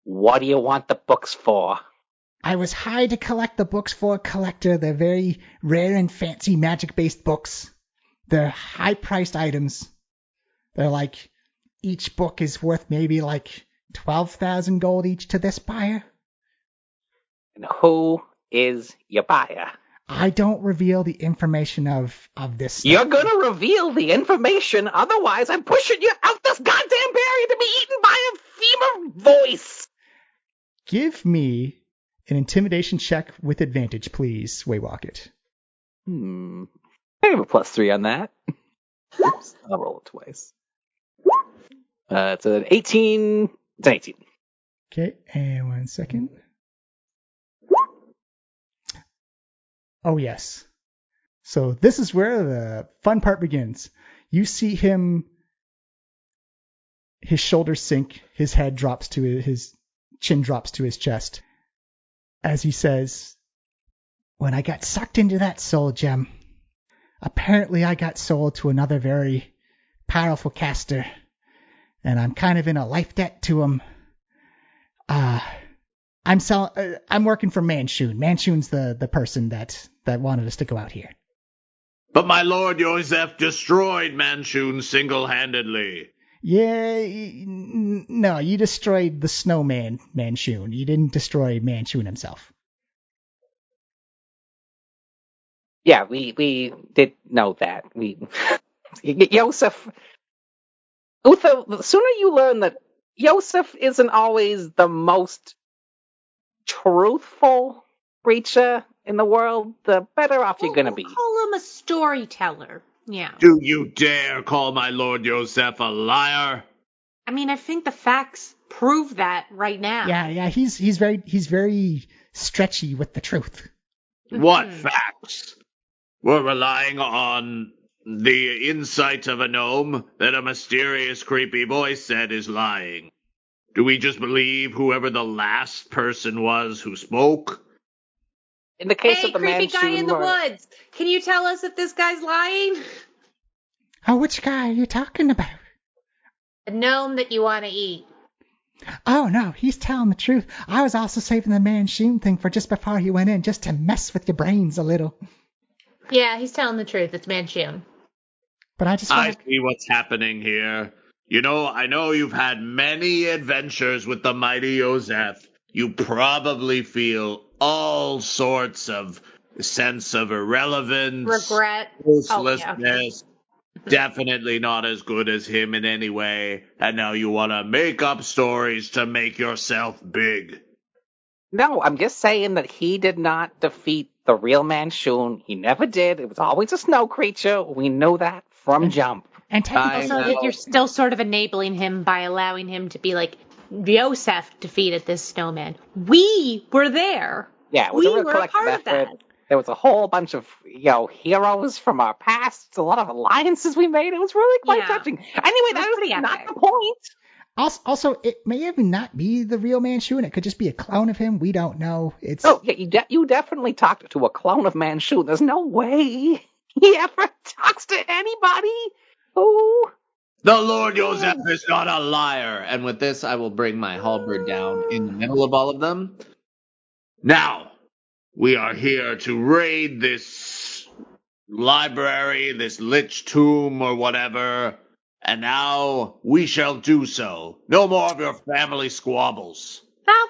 What do you want the books for? I was hired to collect the books for a collector. They're very rare and fancy magic-based books. They're high-priced items. They're like, each book is worth maybe like 12,000 gold each to this buyer. And who is your buyer? I don't reveal the information of this stuff. You're gonna reveal the information, otherwise I'm pushing you out this goddamn barrier to be eaten by a femur voice! Give me an intimidation check with advantage, please, Waywocket. I have a +3 on that. Oops, I'll roll it twice. It's an 18. It's an 18. Okay, and 1 second. Oh, yes. So this is where the fun part begins. You see him, his shoulders sink, his head drops to his chin drops to his chest as he says, when I got sucked into that soul gem, apparently I got sold to another very powerful caster, and I'm kind of in a life debt to him. I'm working for Manshoon. Manshoon's the person that wanted us to go out here. But my lord Joseph destroyed Manchun single-handedly. Yeah, no, you destroyed the snowman, Manchun. You didn't destroy Manchun himself. Yeah, we did know that. Yosef, Uther, the sooner you learn that Yosef isn't always the most truthful creature in the world, the better off you're gonna be. Call him a storyteller. Yeah. Do you dare call my lord Joseph a liar? I mean, I think the facts prove that right now. Yeah, he's very stretchy with the truth. What facts? We're relying on the insight of a gnome that a mysterious, creepy voice said is lying. Do we just believe whoever the last person was who spoke? In the case of the creepy Manchun guy in the murder- woods. Can you tell us if this guy's lying? Oh, which guy are you talking about? The gnome that you want to eat. Oh, no, he's telling the truth. I was also saving the Manchun thing for just before he went in, just to mess with your brains a little. Yeah, he's telling the truth. It's Manchun. But I see what's happening here. You know, I know you've had many adventures with the mighty Joseph. You probably feel all sorts of sense of irrelevance, Regret. uselessness. Definitely not as good as him in any way. And now you want to make up stories to make yourself big. No, I'm just saying that he did not defeat the real Manchun. He never did. It was always a snow creature. We know that from jump. And Also, you're still sort of enabling him by allowing him to be like, Yosef defeated this snowman. We were there. Yeah, it was a real were collective part of effort. that. There was a whole bunch of, heroes from our past, a lot of alliances we made. It was really quite touching. Anyway, that pretty is not epic. the point. Also, it may even not be the real Manchun. It could just be a clone of him. We don't know. It's Oh, yeah, you definitely talked to a clone of Manchun. There's no way he ever talks to anybody. Oh. The Lord Joseph is not a liar. And with this, I will bring my halberd down in the middle of all of them. Now, we are here to raid this library, this lich tomb or whatever, and now we shall do so. No more of your family squabbles.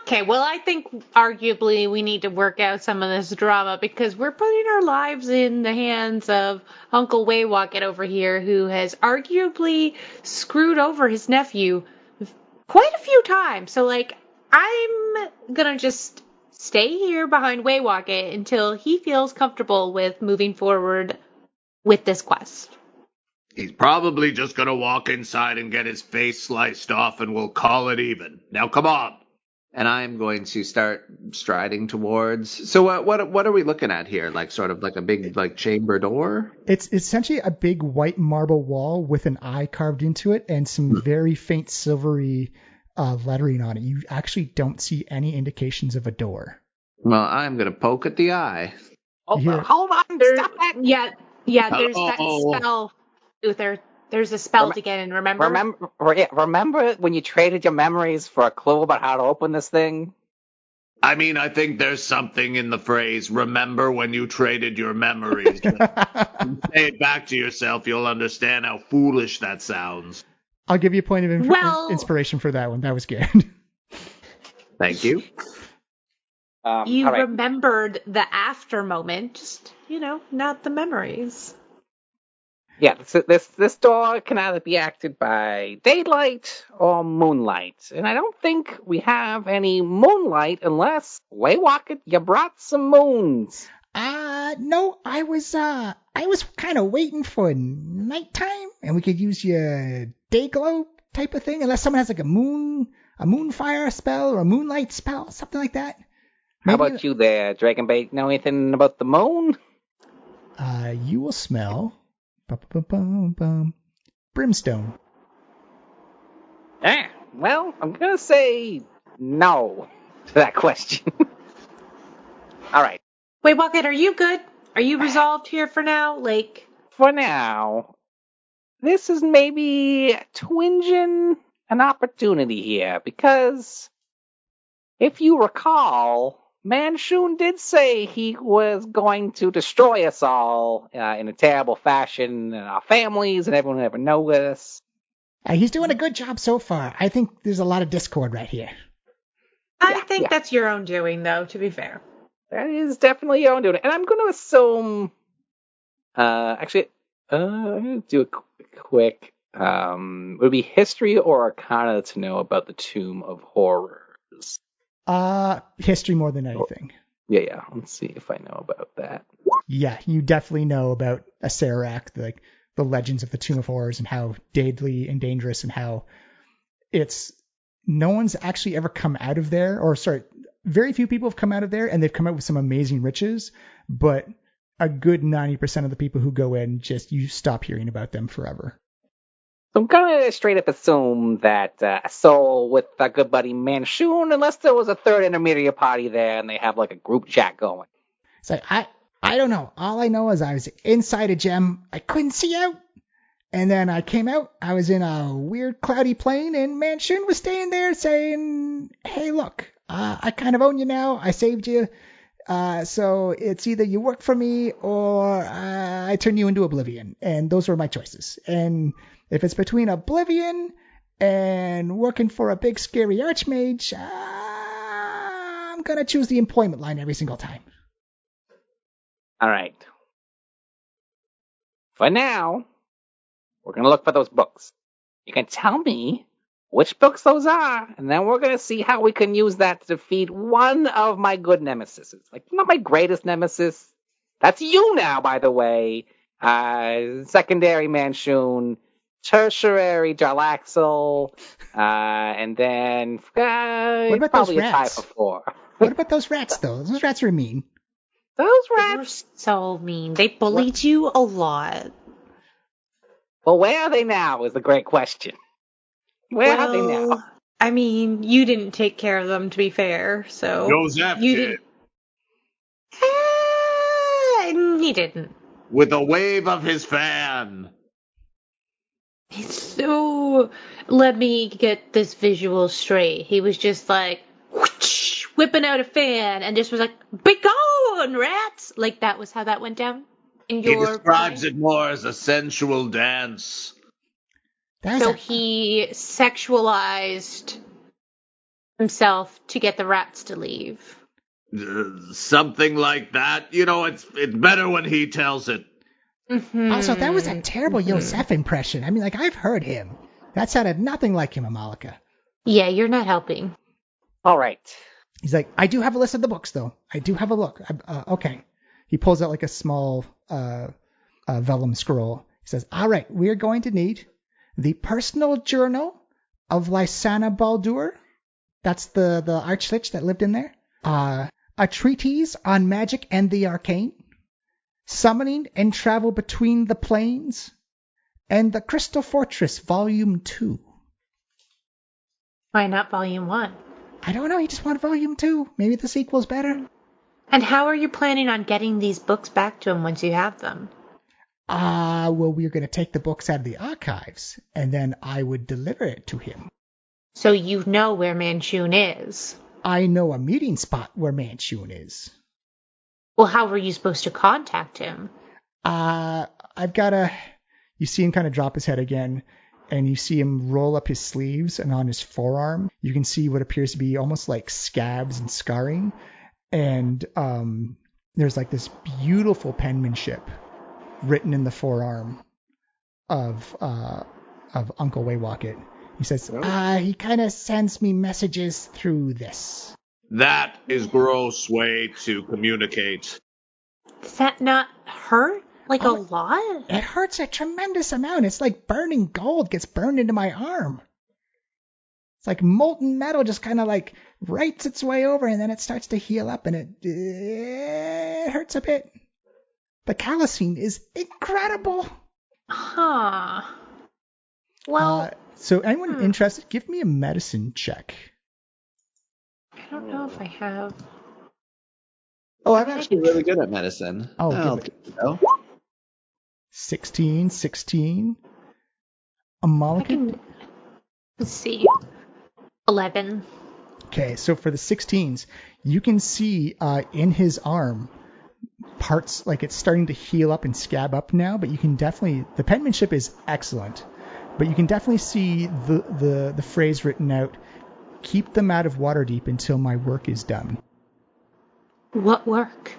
Okay, well, I think arguably we need to work out some of this drama because we're putting our lives in the hands of Uncle Waywocket over here, who has arguably screwed over his nephew quite a few times. So, I'm gonna just stay here behind Waywocket until he feels comfortable with moving forward with this quest. He's probably just gonna walk inside and get his face sliced off and we'll call it even. Now come on. And I'm going to start striding towards. So what are we looking at here? Like sort of like a big chamber door? It's essentially a big white marble wall with an eye carved into it and some very faint silvery lettering on it. You actually don't see any indications of a door. Well, I'm going to poke at the eye. Oh, Here. hold on. Stop that. Yeah, there's that spell, Uther. There's a spell to get in, remember? Remember when you traded your memories for a clue about how to open this thing? I mean, I think there's something in the phrase, remember when you traded your memories. Say it back to yourself, you'll understand how foolish that sounds. I'll give you a point of inspiration for that one. That was good. Thank you. You remembered the after moment, just, not the memories. Yeah, this door can either be acted by daylight or moonlight. And I don't think we have any moonlight unless, Waywocket, you brought some moons. No, I was kind of waiting for nighttime and we could use your day glow type of thing, unless someone has like a moonfire spell or a moonlight spell, something like that. How about you there, Dragonbait? Know anything about the moon? You will smell brimstone. Well, I'm gonna say no to that question. All right. Wait, Bucket, are you good? Are you resolved here for now? For now, this is maybe twinging an opportunity here, because if you recall, Manshun did say he was going to destroy us all in a terrible fashion, and our families, and everyone would ever know us. He's doing a good job so far. I think there's a lot of discord right here. I think that's your own doing, though, to be fair. That is definitely your own doing. And I'm going to assume... I'm going to do a quick... would it be history or arcana to know about the Tomb of Horrors? History more than anything. Yeah. Let's see if I know about that. Yeah, you definitely know about Acererak, the legends of the Tomb of Horrors, and how deadly and dangerous, and how no one's actually ever come out of there, very few people have come out of there, and they've come out with some amazing riches, but a good 90% of the people who go in, you stop hearing about them forever. So I'm going to straight up assume that a soul with a good buddy Manshun, unless there was a third intermediate party there and they have like a group chat going. It's like, I don't know. All I know is I was inside a gem. I couldn't see out. And then I came out. I was in a weird cloudy plane, and Manshun was staying there saying, hey, look, I kind of own you now. I saved you. So it's either you work for me or I turn you into oblivion. And those were my choices. And if it's between oblivion and working for a big scary archmage, I'm going to choose the employment line every single time. All right. For now, we're going to look for those books. You can tell me which books those are, and then we're going to see how we can use that to defeat one of my good nemesis. Like, not my greatest nemesis. That's you now, by the way. Secondary Manshun, tertiary Jarlaxle, and then what about probably those a tie rats? for 4. What about those rats, though? Those rats are mean. Those They're rats? so mean. They bullied you a lot. Well, where are they now is the great question. Where are they now? I mean, you didn't take care of them, to be fair, so... Joseph you did. He didn't. With a wave of his fan. So, let me get this visual straight. He was just like, whoosh, whipping out a fan, and just was like, be gone, rats! Like, that was how that went down? In He your describes play? it more as a sensual dance. So he sexualized himself to get the rats to leave. Something like that. You know, it's better when he tells it. Mm-hmm. Also, that was a terrible Yosef impression. I mean, I've heard him. That sounded nothing like him, Amalika. Yeah, you're not helping. All right. He's like, I do have a list of the books, though. I do have a look. Okay. He pulls out like a small vellum scroll. He says, all right, we're going to need the personal journal of Lysana Baldur. That's the archlich that lived in there. A treatise on magic and the arcane. Summoning and Travel Between the Planes. And the Crystal Fortress, Volume 2. Why not Volume 1? I don't know. He just wanted Volume 2. Maybe the sequel's better. And how are you planning on getting these books back to him once you have them? Well, we're going to take the books out of the archives, and then I would deliver it to him. So you know where Manshun is. I know a meeting spot where Manshun is. Well, how were you supposed to contact him? I've got a... You see him kind of drop his head again, and you see him roll up his sleeves, and on his forearm, you can see what appears to be almost like scabs and scarring. And there's like this beautiful penmanship written in the forearm of Uncle Waywocket. He says, he kind of sends me messages through this. That is gross way to communicate. Does that not hurt? Like a lot? It hurts a tremendous amount. It's like burning gold gets burned into my arm. It's like molten metal just kind of like writes its way over, and then it starts to heal up, and it hurts a bit. The callousing is incredible. Huh. Well... so anyone interested, give me a medicine check. I don't know if I have... Oh, I'm actually really good at medicine. Oh, give it. 16. Amalika? Let's see. 11. Okay, so for the 16s, you can see in his arm parts, like it's starting to heal up and scab up now, but you can definitely, the penmanship is excellent, but you can definitely see the phrase written out, keep them out of Waterdeep until my work is done. What work?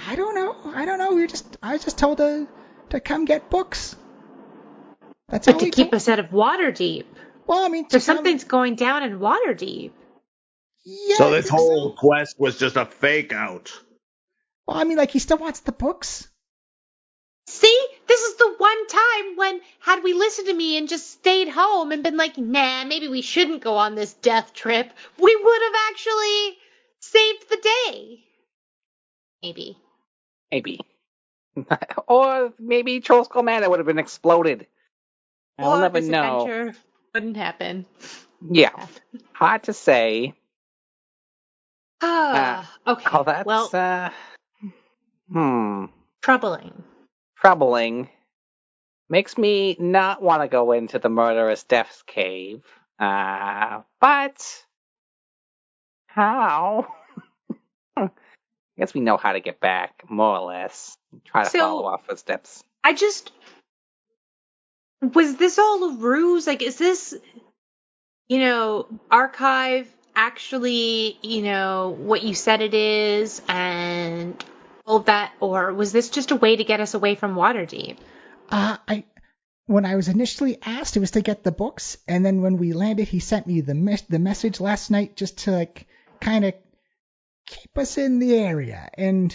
I don't know. I was just told to come get books. That's But all to he keep told. us out of Waterdeep. Well, I mean, So something's going down in Waterdeep. Yeah. So I this think whole quest was just a fake out. Well, I mean, like, he still wants the books. See? This is the one time when, had we listened to me and just stayed home and been like, nah, maybe we shouldn't go on this death trip, we would have actually saved the day. Maybe. Or maybe Trollskull Manor would have been exploded. I'll Or never this know. adventure wouldn't happen. Yeah. Hard to say. Okay. Oh, that's, well, troubling. troubling. Makes me not want to go into the murderous Death's Cave. But how? I guess we know how to get back, more or less. Try to follow our footsteps. Was this all a ruse? Like, is this, archive actually, what you said it is and all that? Or was this just a way to get us away from Waterdeep? When I was initially asked, it was to get the books, and then when we landed, he sent me the message last night just to, like, kind of keep us in the area. And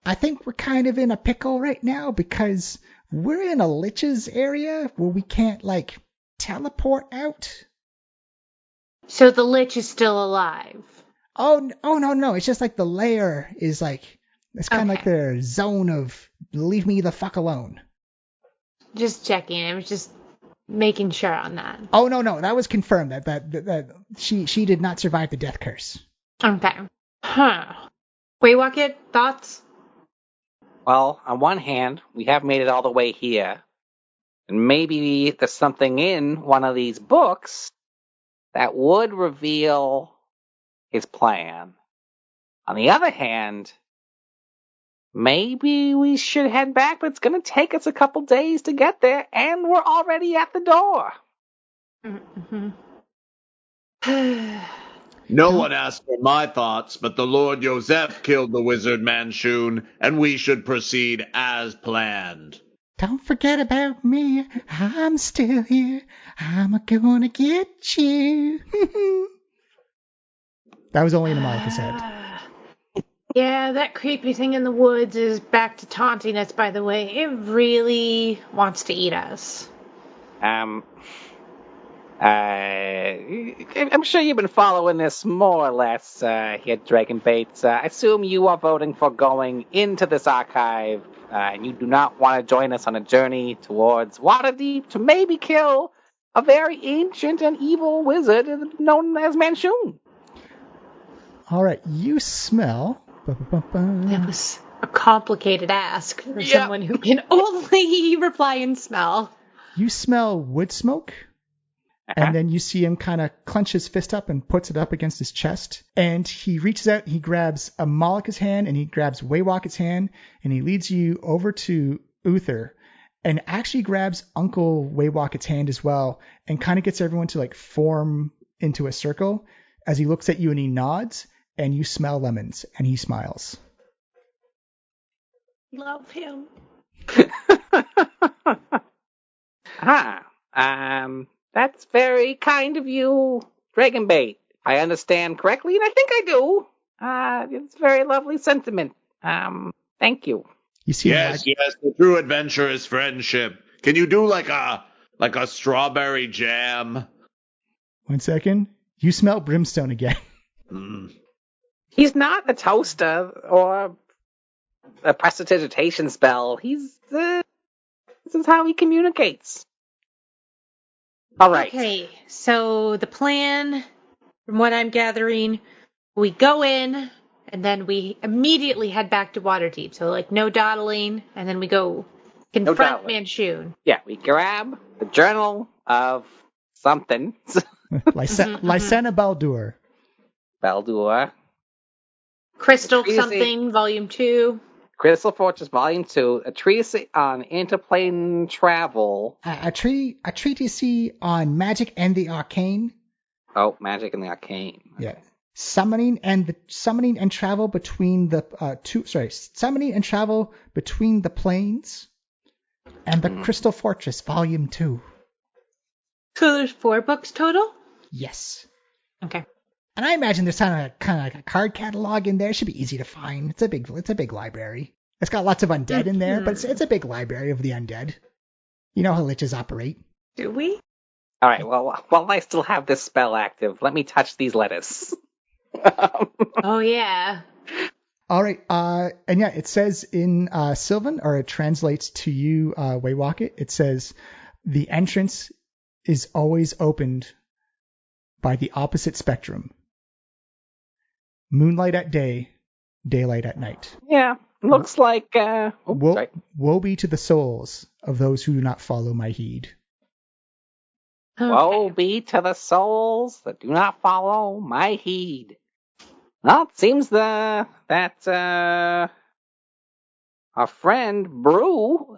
I think we're kind of in a pickle right now because we're in a Lich's area where we can't, like, teleport out. So the Lich is still alive. Oh no. It's just like the lair is like, it's kind of like their zone of leave me the fuck alone. Just checking. I was just making sure on that. Oh no, that was confirmed that she did not survive the death curse. Okay. Huh. Waywocket, thoughts? Well, on one hand, we have made it all the way here. And maybe there's something in one of these books that would reveal his plan. On the other hand, maybe we should head back, but it's going to take us a couple days to get there, and we're already at the door. No one asked for my thoughts, but the Lord Joseph killed the wizard Manshoon, and we should proceed as planned. Don't forget about me. I'm still here. I'm gonna get you. That was only in Amalica's head. Yeah, that creepy thing in the woods is back to taunting us, by the way. It really wants to eat us. I'm sure you've been following this more or less here, Dragon Bates. I assume you are voting for going into this archive, and you do not want to join us on a journey towards Waterdeep to maybe kill a very ancient and evil wizard known as Manshoon. All right, you smell. That was a complicated ask for someone who can only reply and smell. You smell wood smoke. And then you see him kind of clench his fist up and puts it up against his chest. And he reaches out, he grabs Amalika's hand, and he grabs Waywocket's hand, and he leads you over to Uther, and actually grabs Uncle Waywocket's hand as well, and kind of gets everyone to, like, form into a circle as he looks at you and he nods, and you smell lemons, and he smiles. Love him. That's very kind of you, Dragonbait. I understand correctly, and I think I do. It's a very lovely sentiment. Thank you. You see, yes, the true adventure is friendship. Can you do like a strawberry jam? 1 second. You smell brimstone again. He's not a toaster or a prestidigitation spell. This is how he communicates. All right. Okay, so the plan, from what I'm gathering, we go in, and then we immediately head back to Waterdeep. So, like, no dawdling, and then we go confront Manshoon. Yeah, we grab the journal of something. Lysana Baldur. Baldur. Crystal Treatise- something, Volume 2. Crystal Fortress Volume 2, a treatise on interplane travel. A treatise on magic and the arcane. Oh, magic and the arcane. Yeah. Summoning and travel between the summoning and travel between the planes, and the Crystal Fortress Volume 2. So there's 4 books total? Yes. Okay. And I imagine there's kind of like a card catalog in there. It should be easy to find. It's a big library. It's got lots of undead in there, but it's a big library of the undead. You know how liches operate. Do we? All right, well, while I still have this spell active, let me touch these letters. Oh, yeah. All right, and yeah, it says in Sylvan, or it translates to you, Waywalk it says, the entrance is always opened by the opposite spectrum. Moonlight at day, daylight at night. Yeah, looks like... Woe be to the souls of those who do not follow my heed. Okay. Woe be to the souls that do not follow my heed. Well, it seems that our friend Brew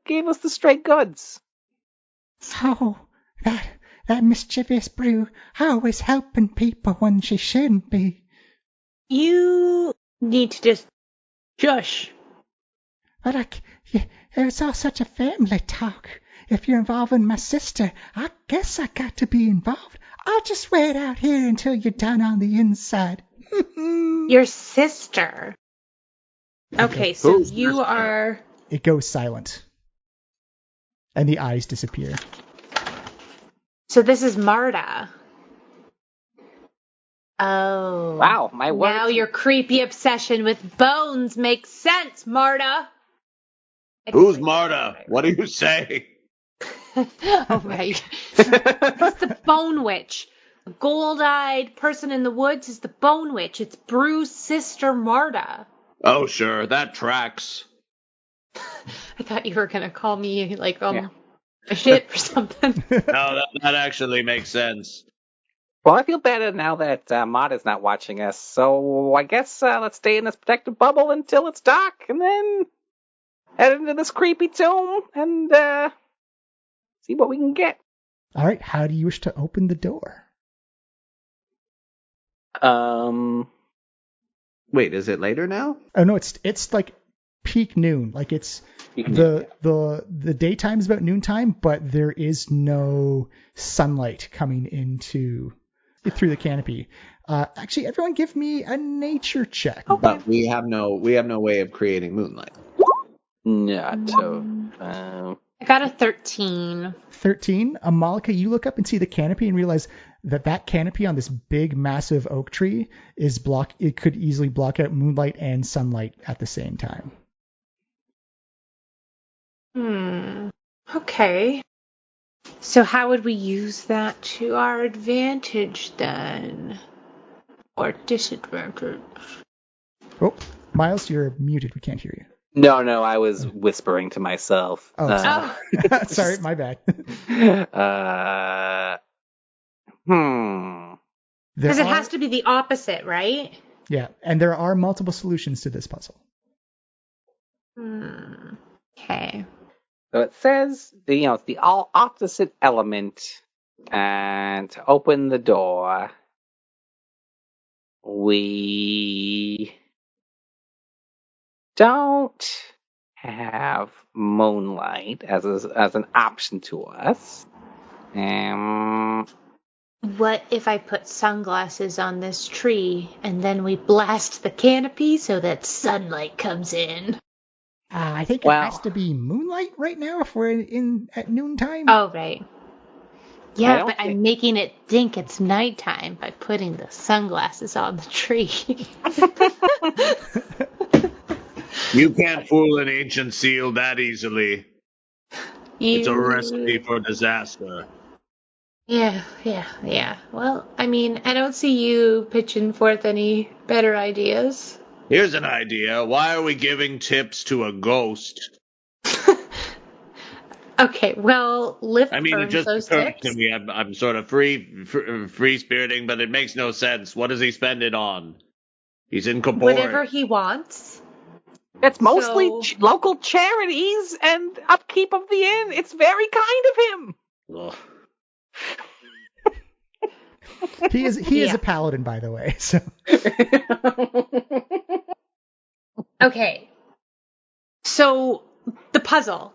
gave us the straight goods. Oh, that mischievous Brew, always helping people when she shouldn't be. You need to just shush. But it's all such a family talk. If you're involving my sister, I guess I got to be involved. I'll just wait out here until you're done on the inside. Your sister. Okay, so you are... It goes silent. And the eyes disappear. So this is Marta. Oh. Wow, my word. Now your creepy obsession with bones makes sense, Marta. Who's Marta? What do you say? Oh, right. It's the Bone Witch. The gold-eyed person in the woods is the Bone Witch. It's Brew's sister, Marta. Oh, sure, that tracks. I thought you were going to call me, like, a shit or something. No, that actually makes sense. Well, I feel better now that Marta's not watching us, so I guess let's stay in this protective bubble until it's dark, and then head into this creepy tomb and see what we can get. All right, how do you wish to open the door? Wait, is it later now? Oh no, it's like peak noon. Like it's the daytime is about noontime, but there is no sunlight coming through the canopy. Actually, everyone, give me a nature check. Okay. But we have no way of creating moonlight. Not so. I got a 13. 13. Amalika, you look up and see the canopy and realize that canopy on this big, massive oak tree is it could easily block out moonlight and sunlight at the same time. Okay. So how would we use that to our advantage then? Or disadvantage? Oh, Miles, you're muted. We can't hear you. No, I was whispering to myself. Oh, sorry. Sorry, my bad. Because it has to be the opposite, right? Yeah, and there are multiple solutions to this puzzle. Okay. So it says, it's the all opposite element, and to open the door, we don't have moonlight as an option to us. What if I put sunglasses on this tree and then we blast the canopy so that sunlight comes in? I think it has to be moonlight right now if we're at noontime. Oh, right. Yeah, but I'm making it think it's nighttime by putting the sunglasses on the tree. You can't fool an ancient seal that easily. It's a recipe for disaster. Yeah. Well, I mean, I don't see you pitching forth any better ideas. Here's an idea. Why are we giving tips to a ghost? Okay, well, Lift I mean, it earns just those occurred tips. to me. I'm sort of free spiriting, but it makes no sense. What does he spend it on? He's incorporeal. Whatever he wants. It's mostly So- local charities and upkeep of the inn. It's very kind of him. Ugh. He is a paladin, by the way. So Okay. So, the puzzle.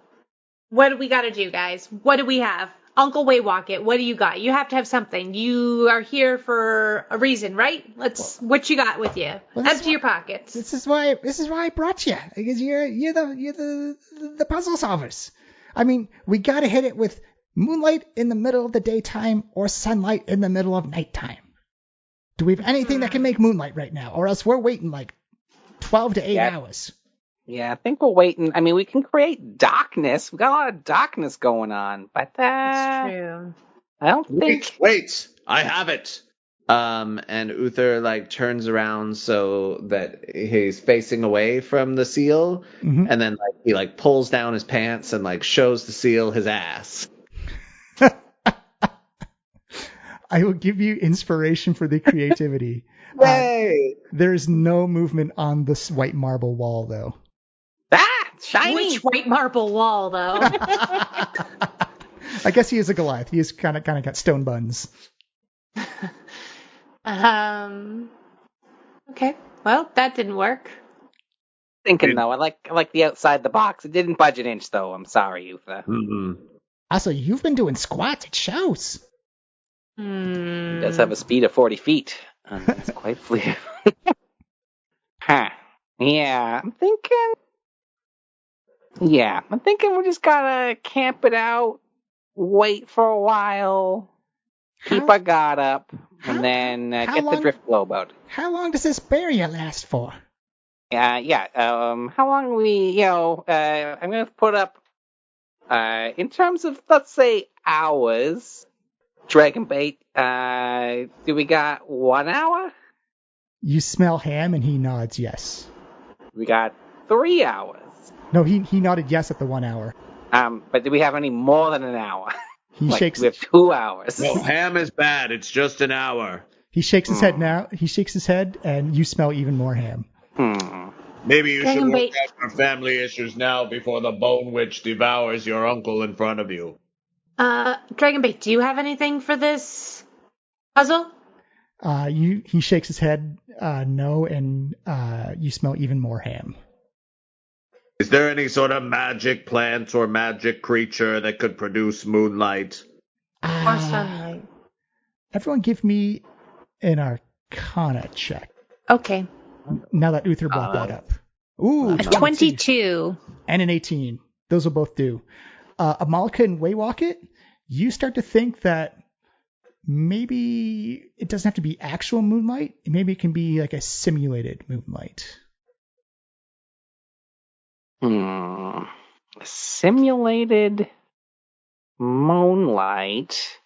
What do we got to do, guys? What do we have? Uncle Waywalk, what do you got? You have to have something. You are here for a reason, right? What you got with you? Empty your pockets. this is why I brought you, because you're the puzzle solvers. I mean, we gotta hit it with moonlight in the middle of the daytime or sunlight in the middle of nighttime. Do we have anything that can make moonlight right now, or else we're waiting like 12 to 8 hours? Yeah, I think we're waiting. I mean, we can create darkness. We've got a lot of darkness going on, but That's true. I don't think. Wait! I have it. And Uther like turns around so that he's facing away from the seal, and then like he like pulls down his pants and like shows the seal his ass. I will give you inspiration for the creativity. Yay! There's no movement on this white marble wall, though. Shiny. Which white marble wall, though? I guess he is a Goliath. He is kind of got stone buns. Okay. Well, that didn't work. Thinking though, I like the outside the box. It didn't budge an inch though. I'm sorry, Uther. Also, you've been doing squats. It shows. He does have a speed of 40 feet. It's quite fleet. Huh. Yeah, I'm thinking we just gotta camp it out, wait for a while, keep our guard up, and then get the drift globe out. How long does this barrier last for? How long we, I'm gonna put up, in terms of, let's say, hours, Dragon Bait, do we got 1 hour? You smell ham, and he nods yes. We got 3 hours. No, he nodded yes at the 1 hour. But do we have any more than an hour? He shakes. We have 2 hours. No, ham is bad. It's just an hour. He shakes his head now. He shakes his head, and you smell even more ham. Maybe you Dragon should work Bait. out your family issues now before the Bone Witch devours your uncle in front of you. Dragon Bait, do you have anything for this puzzle? He shakes his head, no, and you smell even more ham. Is there any sort of magic plant or magic creature that could produce moonlight? Or sunlight? Everyone give me an Arcana check. Okay. Now that Uther brought that up. Ooh, A 22. And an 18. Those will both do. Amalka and Waywalk It, you start to think that maybe it doesn't have to be actual moonlight. Maybe it can be like a simulated moonlight. Simulated moonlight,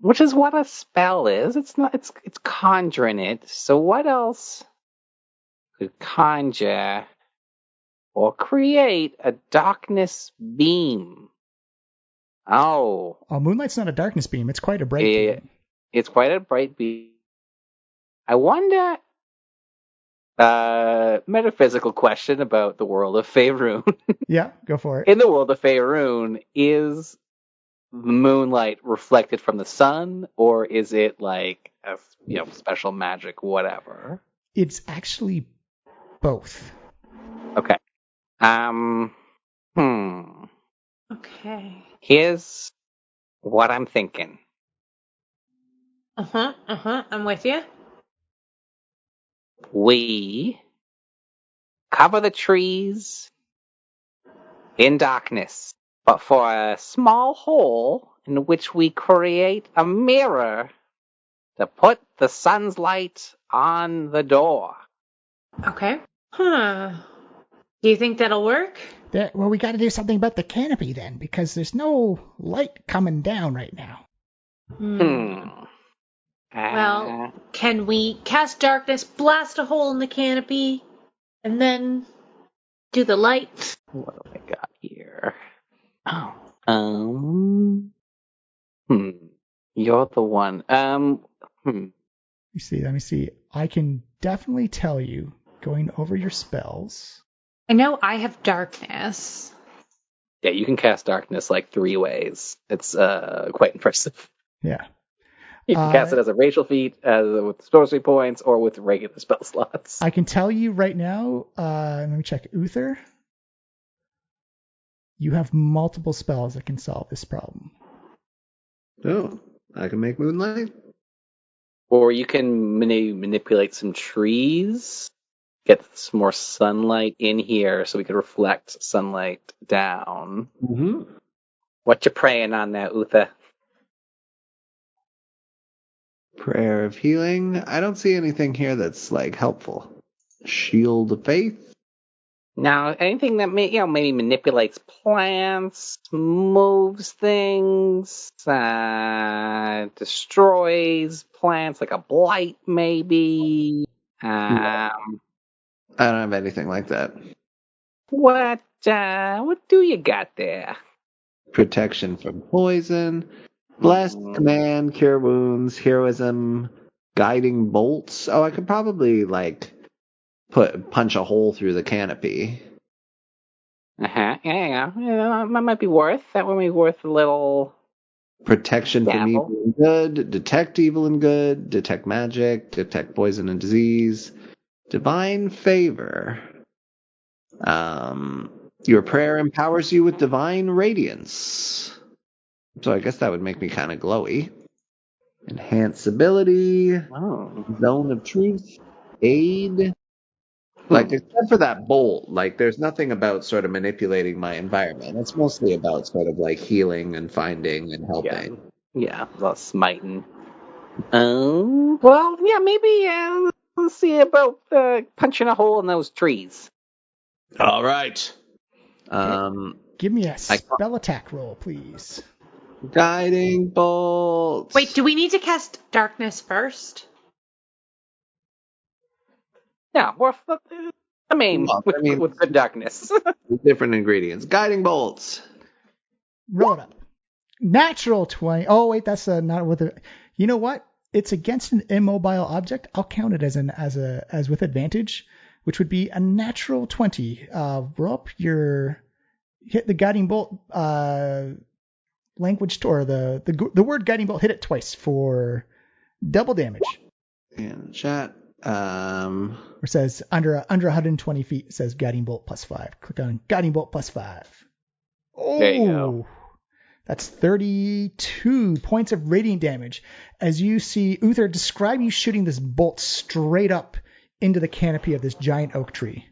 which is what a spell is. It's not. It's conjuring it. So what else could conjure or create a darkness beam? Oh, Moonlight's not a darkness beam. It's quite a bright beam. It's quite a bright beam. I wonder. Metaphysical question about the world of Faerun. Yeah, go for it. In the world of Faerun, is the moonlight reflected from the sun, or is it like a special magic, whatever? It's actually both. Okay. Okay. Here's what I'm thinking. I'm with you. We cover the trees in darkness, but for a small hole in which we create a mirror to put the sun's light on the door. Okay. Do you think that'll work? Well, we got to do something about the canopy then, because there's no light coming down right now. Well, can we cast darkness, blast a hole in the canopy, and then do the light? What do I got here? Oh, You're the one. Let me see. I can definitely tell you, going over your spells. I know I have darkness. Yeah, you can cast darkness like 3 ways. It's quite impressive. Yeah. You can cast it as a racial feat, with sorcery points, or with regular spell slots. I can tell you right now, let me check. Uther, you have multiple spells that can solve this problem. Oh, I can make moonlight? Or you can manipulate some trees, get some more sunlight in here so we could reflect sunlight down. Mm-hmm. What you praying on there, Uther? Prayer of healing. I don't see anything here that's like helpful. Shield of faith. Now, anything that maybe manipulates plants, moves things, destroys plants, like a blight, maybe. I don't have anything like that. What do you got there? Protection from poison. Bless, command, cure wounds, heroism, guiding bolts. Oh, I could probably like punch a hole through the canopy. Yeah. That might be worth. That might be worth a little. Protection from Dabble. evil and good. Detect evil and good. Detect magic. Detect poison and disease. Divine favor. Your prayer empowers you with divine radiance. So I guess that would make me kind of glowy. Enhance ability. Oh. Zone of truth. Aid. Like, except for that bolt, like, there's nothing about sort of manipulating my environment. It's mostly about sort of like healing and finding and helping. Yeah, the smiting. Well, yeah, maybe let's see about punching a hole in those trees. All right. Give me a spell attack roll, please. Guiding bolts. Wait, do we need to cast darkness first? Yeah, with good darkness. Different ingredients. Guiding bolts. Roll it up. Natural 20. Oh, wait, that's not with a. You know what? It's against an immobile object. I'll count it as with advantage, which would be a natural 20. Roll up hit the guiding bolt language or the word guiding bolt. Hit it twice for double damage. In chat. It says under 120 feet. It says guiding bolt +5. Click on guiding bolt +5. Oh, there you go. That's 32 points of radiant damage. As you see Uther describe you shooting this bolt straight up into the canopy of this giant oak tree.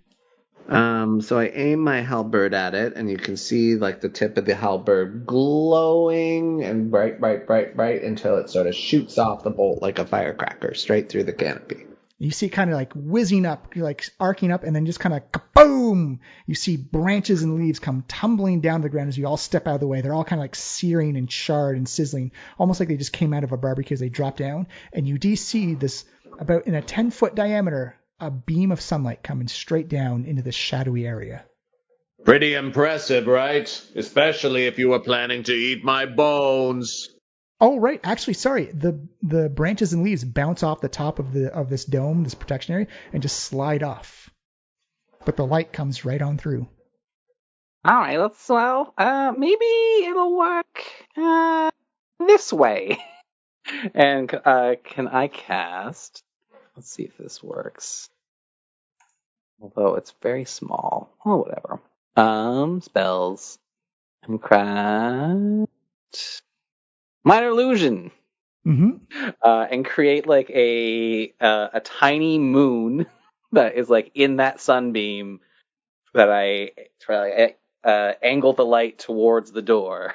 So I aim my halberd at it, and you can see like the tip of the halberd glowing and bright until it sort of shoots off the bolt like a firecracker straight through the canopy. You see it kind of like whizzing up, like arcing up, and then just kind of kaboom! You see branches and leaves come tumbling down to the ground as you all step out of the way. They're all kind of like searing and charred and sizzling, almost like they just came out of a barbecue as they drop down. And you do see this, about in a 10-foot diameter, a beam of sunlight coming straight down into this shadowy area. Pretty impressive, right? Especially if you were planning to eat my bones. Oh, right. Actually, sorry. The branches and leaves bounce off the top of this dome, this protection area, and just slide off. But the light comes right on through. All right, maybe it'll work this way. And can I cast? Let's see if this works. Although it's very small. Oh, whatever. Spells. And craft Minor Illusion. Mm-hmm. And create like a tiny moon that is like in that sunbeam that I try angle the light towards the door.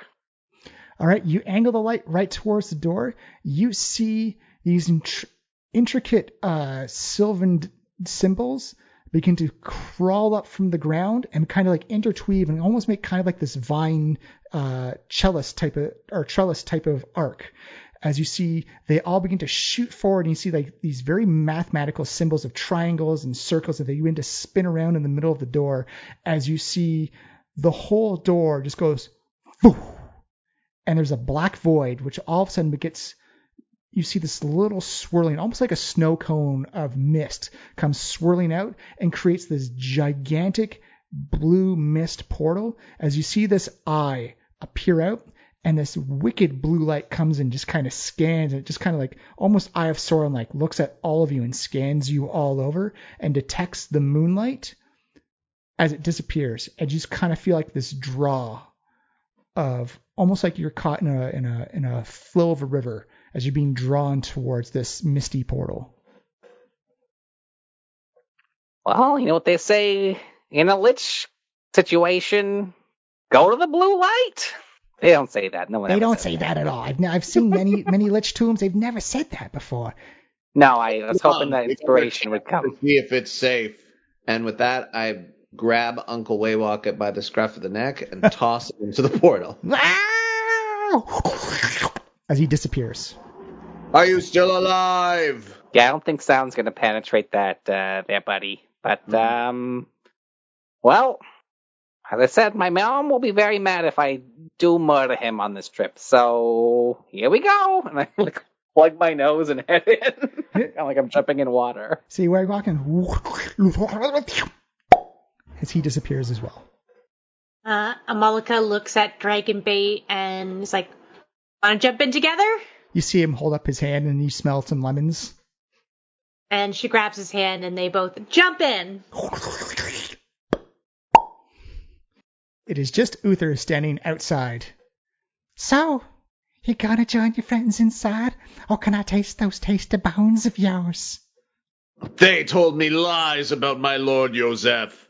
All right, you angle the light right towards the door. You see these intricate sylvan symbols begin to crawl up from the ground and kind of like interweave and almost make kind of like this vine trellis type of arc. As you see, they all begin to shoot forward, and you see like these very mathematical symbols of triangles and circles that they begin to spin around in the middle of the door. As you see, the whole door just goes, and there's a black void, which all of a sudden you see this little swirling, almost like a snow cone of mist comes swirling out and creates this gigantic blue mist portal as you see this eye appear out, and this wicked blue light comes and just kind of scans, and it just kind of like almost Eye of Sauron like looks at all of you and scans you all over and detects the moonlight as it disappears. And you just kind of feel like this draw of almost like you're caught in a flow of a river as you're being drawn towards this misty portal. Well, you know what they say in a lich situation, go to the blue light. They don't say that. No one. They don't say that at all. I've seen many lich tombs. They've never said that before. No, I was hoping that inspiration would come. To see if it's safe. And with that, I grab Uncle Waywalk by the scruff of the neck and toss him into the portal. As he disappears. Are you still alive? Yeah, I don't think sound's going to penetrate that there, buddy. But, well, as I said, my mom will be very mad if I do murder him on this trip. So, here we go. And I plug my nose and head in. Kind of like I'm jumping in water. See where I'm walking? As he disappears as well. Amalika looks at Dragonbait and is like, want to jump in together? You see him hold up his hand and you smell some lemons. And she grabs his hand and they both jump in. It is just Uther standing outside. So, you gonna join your friends inside, or can I taste those tasty bones of yours? They told me lies about my Lord Joseph.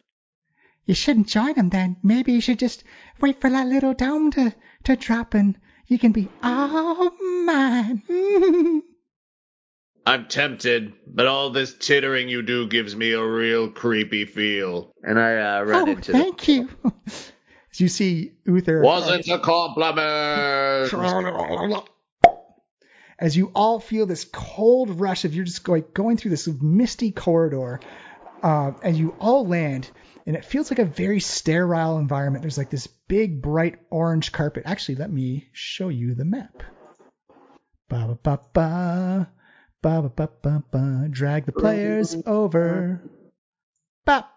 You shouldn't join them then. Maybe you should just wait for that little dome to drop and you can be all mine. I'm tempted, but all this tittering you do gives me a real creepy feel. And I run into the... Thank you. As you see Uther... Wasn't a compliment! As you all feel this cold rush of you're just going through this misty corridor, and you all land, and it feels like a very sterile environment. There's like this big, bright orange carpet. Actually, let me show you the map. Ba-ba-ba-ba. Ba-ba-ba-ba-ba. Drag the players over. Bop.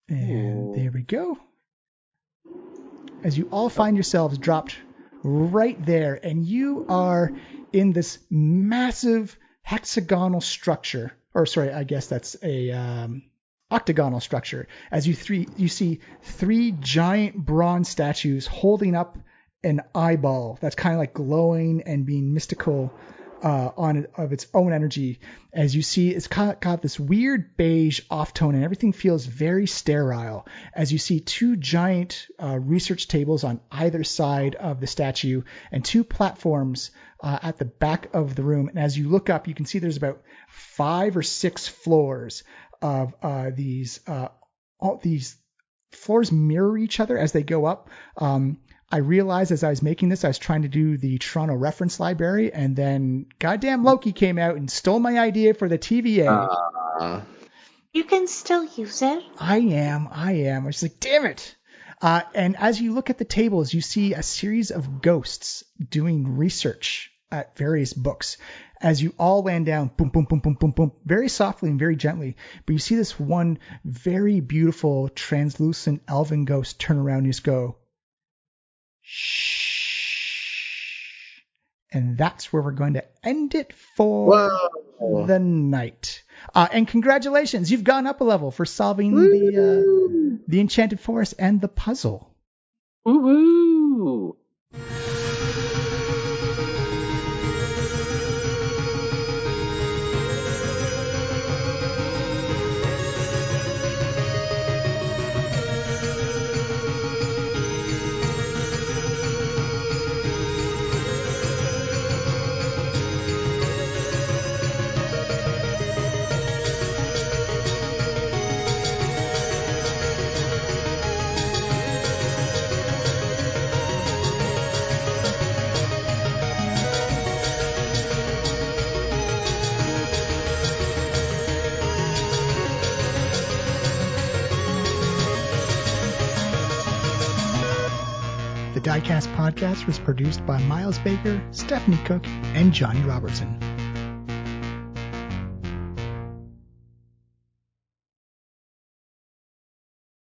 And there we go. As you all find yourselves dropped right there, and you are in this massive hexagonal structure, or sorry, I guess that's a octagonal structure. As you see three giant bronze statues holding up an eyeball that's kind of like glowing and being mystical of its own energy. As you see, it's got this weird beige off tone, and everything feels very sterile. As you see two giant research tables on either side of the statue and two platforms at the back of the room. And as you look up, you can see there's about 5 or 6 floors of these. All these floors mirror each other as they go up. I realized as I was making this, I was trying to do the Toronto Reference Library, and then goddamn Loki came out and stole my idea for the TVA. You can still use it. I am. I was like, damn it. And as you look at the tables, you see a series of ghosts doing research at various books. As you all land down, boom, boom, boom, boom, boom, boom, very softly and very gently. But you see this one very beautiful, translucent elven ghost turn around and just go, shh. And that's where we're going to end it for the night. And congratulations, you've gone up a level for solving the Enchanted Forest and the puzzle. Woo-hoo! Diecast podcast was produced by Miles Baker, Stephanie Cook, and Johnny Robertson.